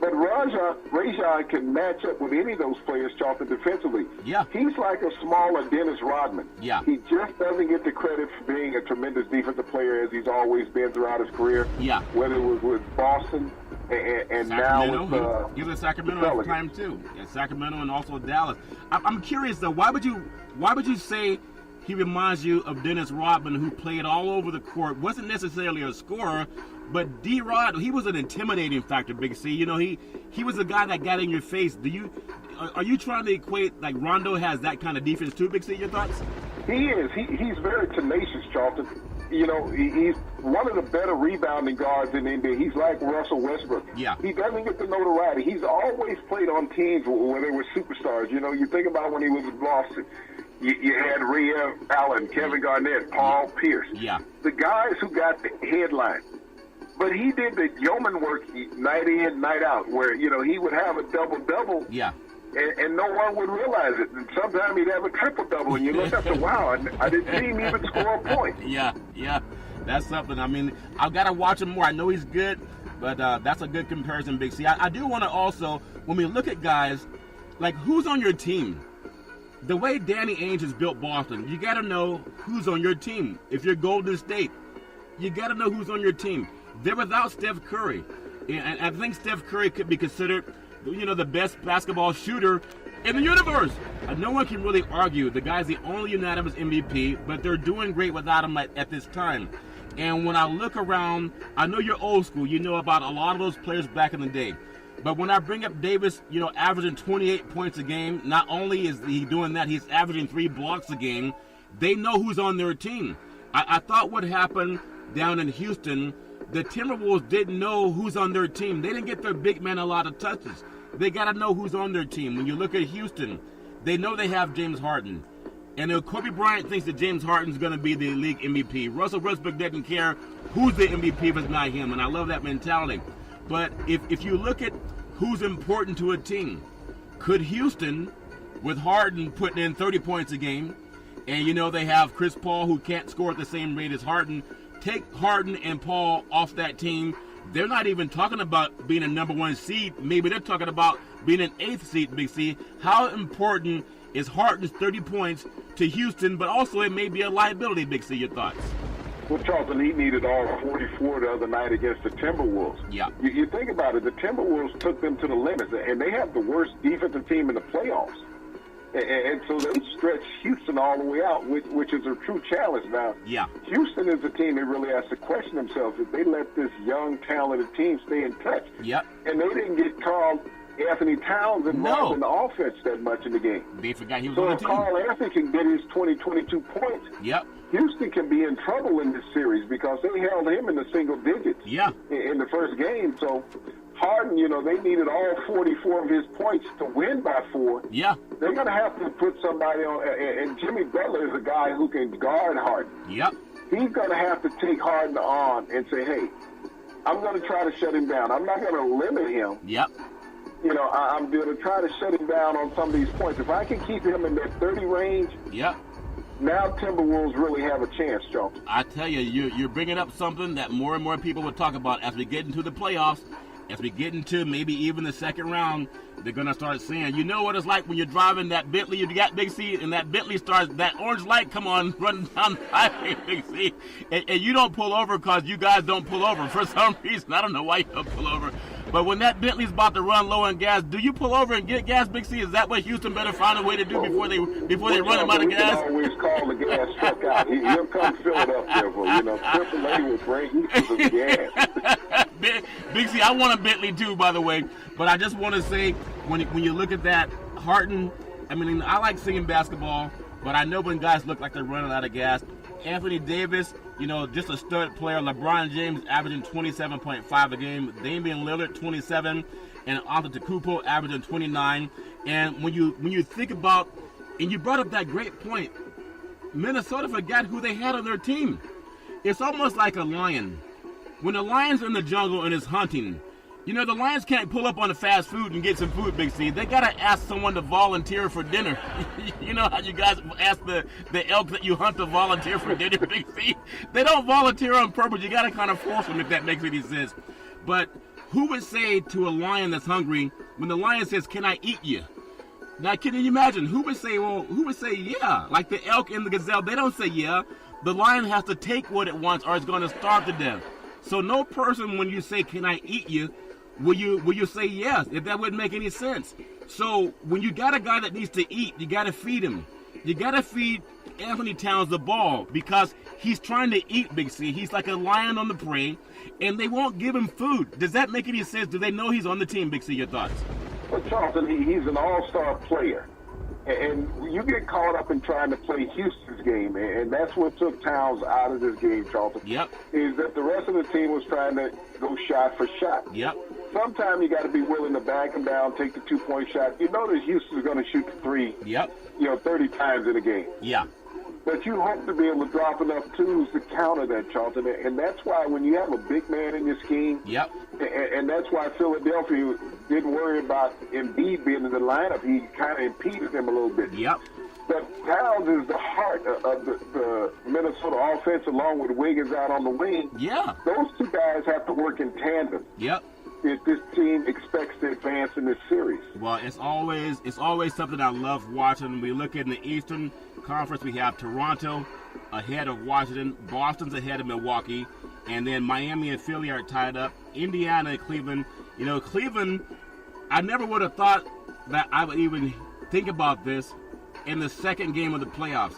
But Rajon can match up with any of those players, Charlton, defensively.
Yeah.
He's like a smaller Dennis Rodman.
Yeah.
He just doesn't get the credit for being a tremendous defensive player as he's always been throughout his career.
Yeah.
Whether it was with Boston and now with
he was in Sacramento at the time too. Yeah, Sacramento and also Dallas. I'm curious though, why would you say he reminds you of Dennis Rodman, who played all over the court, wasn't necessarily a scorer, but D-Rod, he was an intimidating factor, Big C. He was the guy that got in your face. Are you trying to equate, like Rondo has that kind of defense too, Big C? Your thoughts?
He is. He's very tenacious, Charlton. He's one of the better rebounding guards in the NBA. He's like Russell Westbrook.
Yeah.
He doesn't get the notoriety. He's always played on teams where they were superstars. You think about when he was in Boston. You had Ray Allen, Kevin Garnett, Paul Pierce.
Yeah.
The guys who got the headline. But he did the yeoman work night in, night out, where, he would have a double-double.
Yeah.
And no one would realize it. And sometimes he'd have a triple-double, and you look up to, wow, I didn't see him even score a point.
Yeah. That's something. I mean, I've got to watch him more. I know he's good, but that's a good comparison, Big C. I do want to also, when we look at guys, like who's on your team? The way Danny Ainge has built Boston, you got to know who's on your team. If you're Golden State, you got to know who's on your team. They're without Steph Curry. And I think Steph Curry could be considered, the best basketball shooter in the universe. No one can really argue. The guy's the only unanimous MVP, but they're doing great without him at this time. And when I look around, I know you're old school. You know about a lot of those players back in the day. But when I bring up Davis, averaging 28 points a game, not only is he doing that, he's averaging 3 blocks a game. They know who's on their team. I thought what happened down in Houston, the Timberwolves didn't know who's on their team. They didn't get their big men a lot of touches. They got to know who's on their team. When you look at Houston, they know they have James Harden. And Kobe Bryant thinks that James Harden's going to be the league MVP. Russell Westbrook doesn't care who's the MVP if it's not him, and I love that mentality. But if you look at who's important to a team, could Houston, with Harden putting in 30 points a game, and they have Chris Paul who can't score at the same rate as Harden, take Harden and Paul off that team? They're not even talking about being a number 1 seed. Maybe they're talking about being an 8th seed, Big C. How important is Harden's 30 points to Houston, but also it may be a liability, Big C? Your thoughts?
Well, Charlton, he needed all 44 the other night against the Timberwolves.
Yeah.
You think about it, the Timberwolves took them to the limits, and they have the worst defensive team in the playoffs. And so they stretched Houston all the way out, which is a true challenge. Now,
yeah.
Houston is a team that really has to question themselves if they let this young, talented team stay in touch.
Yep.
And they didn't get Karl Anthony Towns involved in the offense that much in the game.
They forgot he was
so
on the
if
team.
Karl Anthony can get his 22 points,
yep,
Houston can be in trouble in this series because they held him in the single digits in the first game. So Harden, they needed all 44 of his points to win by 4.
Yeah.
They're going to have to put somebody on, and Jimmy Butler is a guy who can guard Harden.
Yep.
He's going to have to take Harden on and say, hey, I'm going to try to shut him down. I'm not going to limit him.
Yep.
I'm going to try to shut him down on some of these points. If I can keep him in that 30 range,
yep,
now Timberwolves really have a chance, Joe.
I tell you, you're bringing up something that more and more people will talk about as we get into the playoffs, as we get into maybe even the second round. They're going to start saying, you know what it's like when you're driving that Bentley, you got Big C, and that Bentley starts, that orange light come on, running down the highway, Big C, and you don't pull over because you guys don't pull over for some reason. I don't know why you don't pull over. But when that Bentley's about to run low on gas, do you pull over and get gas, Big C? Is that what Houston better find a way to do before they run him out of gas?
Always call the gas truck out. He'll come fill it up there for AAA will bring you some gas.
Big C, I want a Bentley too, by the way. But I just want to say, when you look at that, Harden, I like seeing basketball, but I know when guys look like they're running out of gas. Anthony Davis, just a stud player. LeBron James averaging 27.5 a game. Damian Lillard, 27. And Antetokounmpo averaging 29. And when you think about, and you brought up that great point, Minnesota forgot who they had on their team. It's almost like a lion. When a lion's in the jungle and is hunting, the Lions can't pull up on the fast food and get some food, Big C. They got to ask someone to volunteer for dinner. You know how you guys ask the elk that you hunt to volunteer for dinner, Big C? They don't volunteer on purpose. You got to kind of force them, if that makes any sense. But who would say to a lion that's hungry when the lion says, can I eat you? Now, can you imagine? Who would say yeah? Like the elk and the gazelle, they don't say yeah. The lion has to take what it wants or it's going to starve to death. So no person, when you say, can I eat you, will you say yes, if that wouldn't make any sense? So when you got a guy that needs to eat, you got to feed him. You got to feed Anthony Towns the ball because he's trying to eat, Big C. He's like a lion on the prey, and they won't give him food. Does that make any sense? Do they know he's on the team, Big C? Your thoughts?
Well, Charlton, he's an all-star player. And you get caught up in trying to play Houston's game, and that's what took Towns out of this game, Charlton.
Yep.
Is that the rest of the team was trying to go shot for shot.
Yep.
Sometimes you got to be willing to back them down, take the 2-point shot. You know that Houston's going to shoot the 3.
Yep.
30 times in a game.
Yeah.
But you hope to be able to drop enough twos to counter that, Charlton. And that's why when you have a big man in your scheme,
yep.
And that's why Philadelphia didn't worry about Embiid being in the lineup. He kind of impeded him a little bit.
Yep.
But Towns is the heart of the Minnesota offense, along with Wiggins out on the wing.
Yeah.
Those two guys have to work in tandem.
Yep.
If this team expects to advance in this series.
Well, it's always something I love watching. We look in the Eastern Conference, we have Toronto ahead of Washington, Boston's ahead of Milwaukee, and then Miami and Philly are tied up. Indiana and Cleveland. You know, Cleveland, I never would have thought that I would even think about this in the second game of the playoffs,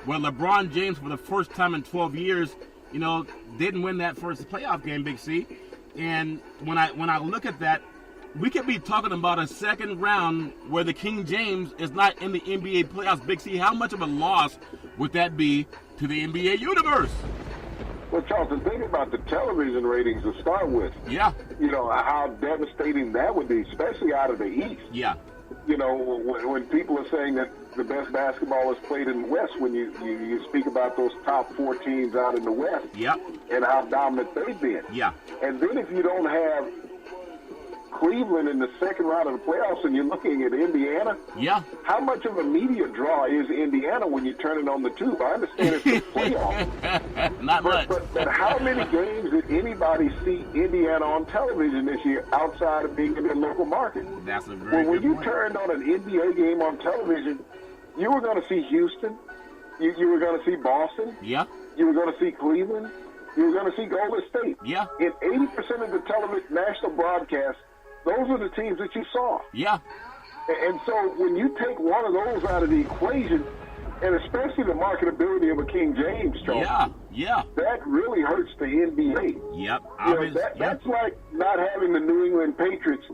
where LeBron James, for the first time in 12 years, you know, didn't win that first playoff game, Big C. And when I look at that, we could be talking about a second round where the King James is not in the NBA playoffs. Big C, how much of a loss would that be to the NBA universe?
Well, Charlton, think about the television ratings to start with.
Yeah.
You know, how devastating that would be, especially out of the East.
Yeah.
You know, when people are saying that the best basketball is played in the West, when you speak about those top 4 teams out in the West,
yep,
and how dominant they've been.
Yeah.
And then if you don't have Cleveland in the second round of the playoffs and you're looking at Indiana,
yeah,
how much of a media draw is Indiana when you turn it on the tube? I understand it's the playoffs.
Not much.
But how many games did anybody see Indiana on television this year outside of being in their local market?
That's a very
when
good
you
point.
turned on an NBA game on television, you were going to see Houston, you were going to see Boston,
yeah,
you were going to see Cleveland, you were going to see Golden State.
Yeah.
In 80% of the television national broadcasts, those are the teams that you saw.
Yeah.
And so when you take one of those out of the equation, and especially the marketability of a King James, Charles,
yeah,
that really hurts the NBA.
Yep.
You know, that's like not having the New England Patriots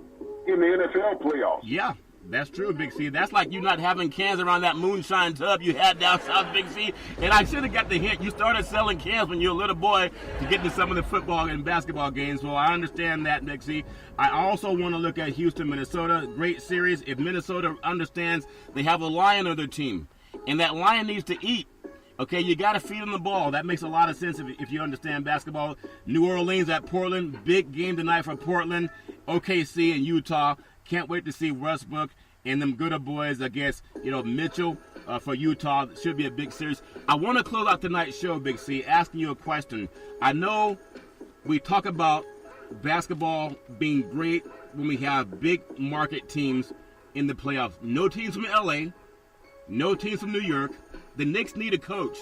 in the NFL playoffs.
Yeah. That's true, Big C. That's like you not having cans around that moonshine tub you had down south, Big C. And I should have got the hint. You started selling cans when you were a little boy to get into some of the football and basketball games. So I understand that, Big C. I also want to look at Houston, Minnesota. Great series. If Minnesota understands they have a lion on their team, and that lion needs to eat. Okay, you got to feed him the ball. That makes a lot of sense if you understand basketball. New Orleans at Portland. Big game tonight for Portland. OKC and Utah. Can't wait to see Westbrook and them good boys against, Mitchell for Utah. Should be a big series. I want to close out tonight's show, Big C, asking you a question. I know we talk about basketball being great when we have big market teams in the playoffs. No teams from LA, no teams from New York. The Knicks need a coach.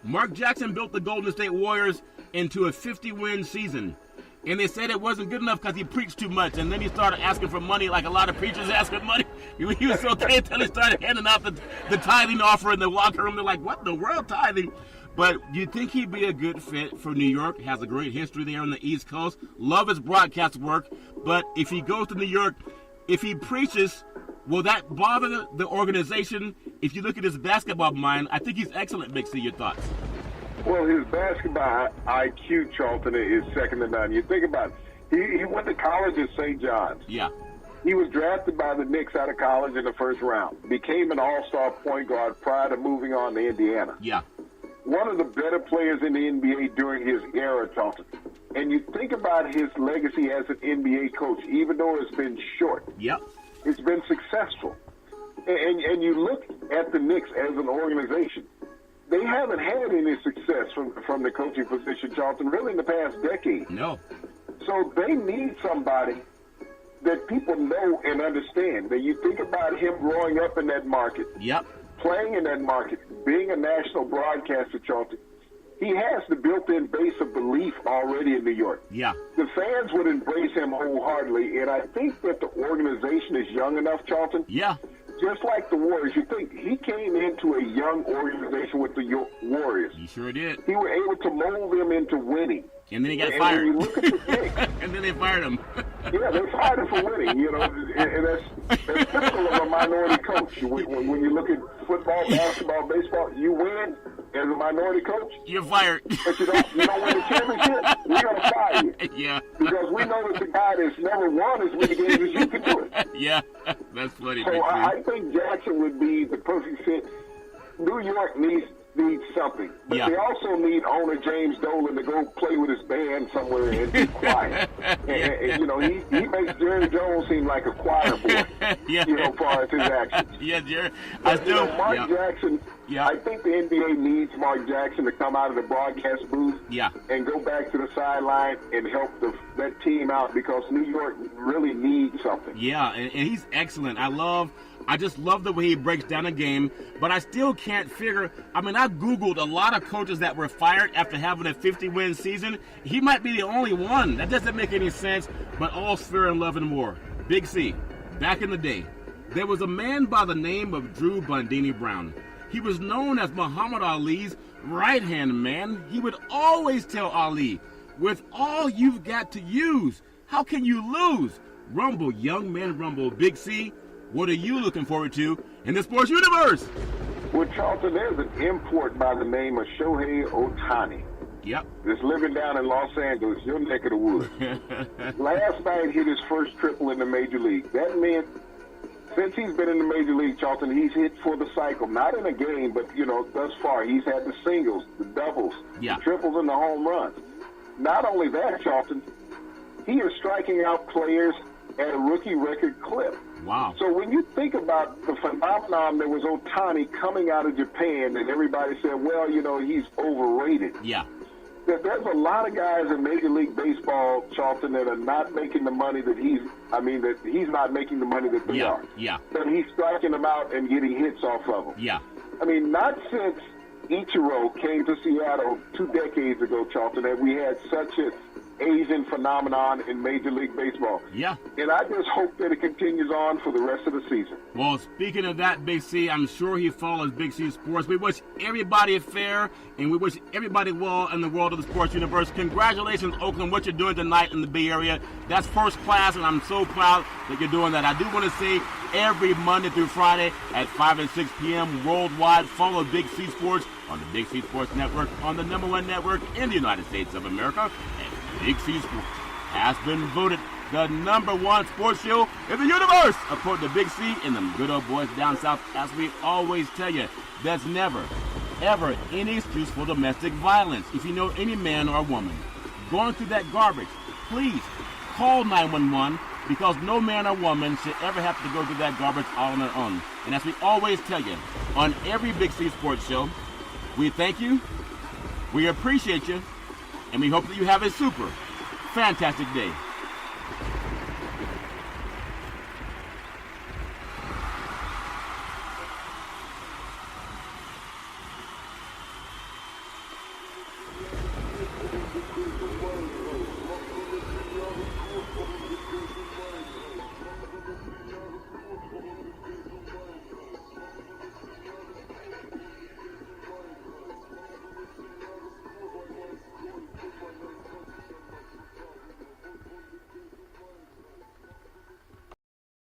Mark Jackson built the Golden State Warriors into a 50-win season. And they said it wasn't good enough because he preached too much. And then he started asking for money like a lot of preachers ask for money. He was okay until he started handing out the tithing offer in the locker room. They're like, what in the world, tithing? But do you think he'd be a good fit for New York? Has a great history there on the East Coast. Love his broadcast work. But if he goes to New York, if he preaches, will that bother the organization? If you look at his basketball mind, I think he's excellent, Big C. Your thoughts?
Well, his basketball IQ, Charlton, is second to none. You think about it. He went to college at St. John's.
Yeah.
He was drafted by the Knicks out of college in the first round. Became an all-star point guard prior to moving on to Indiana.
Yeah.
One of the better players in the NBA during his era, Charlton. And you think about his legacy as an NBA coach, even though it's been short.
Yep.
It's been successful. And you look at the Knicks as an organization. They haven't had any success from the coaching position, Charlton, really in the past decade.
No.
So they need somebody that people know and understand. That you think about him growing up in that market,
yep,
playing in that market, being a national broadcaster, Charlton. He has the built-in base of belief already in New York.
Yeah.
The fans would embrace him wholeheartedly, and I think that the organization is young enough, Charlton.
Yeah.
Just like the Warriors, you think he came into a young organization with the Warriors.
He sure did.
He was able to mold them into winning.
And then he got fired.
When you look at the Knicks,
and then they fired him.
Yeah, they fired him for winning. And that's typical of a minority coach. When you look at football, basketball, baseball, you win as a minority coach.
You're fired.
But you don't win the championship, we're going to fire you.
Yeah.
Because we know that the guy that's never won as many games as you can do it.
Yeah, that's funny.
So I think Jackson would be the perfect fit. New York needs need something. But they also need owner James Dolan to go play with his band somewhere and be quiet. and, you know, he makes Jerry Jones seem like a choir boy, you know, as far as his actions.
Yeah, Jerry.
Mark Jackson, I think the NBA needs Mark Jackson to come out of the broadcast booth and go back to the sideline and help that team out, because New York really needs something.
Yeah, and he's excellent. I just love the way he breaks down a game, but I still can't figure. I mean, I Googled a lot of coaches that were fired after having a 50-win season. He might be the only one. That doesn't make any sense, but all fair in love and war. Big C, back in the day, there was a man by the name of Drew Bundini Brown. He was known as Muhammad Ali's right-hand man. He would always tell Ali, with all you've got to use, how can you lose? Rumble, young men, rumble. Big C, what are you looking forward to in the sports universe?
Well, Charlton, there's an import by the name of Shohei Ohtani.
Yep.
That's living down in Los Angeles, your neck of the woods. Last night hit his first triple in the Major League. That meant since he's been in the Major League, Charlton, he's hit for the cycle. Not in a game, but, you know, thus far. He's had the singles, the doubles, the triples, and the home runs. Not only that, Charlton, he is striking out players at a rookie record clip.
Wow.
So when you think about the phenomenon that was Ohtani coming out of Japan, and everybody said, well, you know, he's overrated.
Yeah.
There's a lot of guys in Major League Baseball, Charlton, that are not making the money that he's not making the money that they are.
Yeah.
But he's striking them out and getting hits off of them.
Yeah.
I mean, not since Ichiro came to Seattle 2 decades ago, Charlton, that we had such an Asian phenomenon in Major League Baseball.
Yeah.
And I just hope that it continues on for the rest of the season.
Well, speaking of that, Big C, I'm sure he follows Big C Sports. We wish everybody fair, and we wish everybody well in the world of the sports universe. Congratulations, Oakland, what you're doing tonight in the Bay Area. That's first class, and I'm so proud that you're doing that. I do want to say every Monday through Friday at 5 and 6 p.m. worldwide, follow Big C Sports on the Big C Sports Network, on the #1 network in the United States of America. And Big C Sports has been voted the #1 sports show in the universe, according to Big C and them good old boys down south. As we always tell you, there's never, ever any excuse for domestic violence. If you know any man or woman going through that garbage, please call 911, because no man or woman should ever have to go through that garbage all on their own. And as we always tell you, on every Big C Sports show, we thank you, we appreciate you, and we hope that you have a super fantastic day.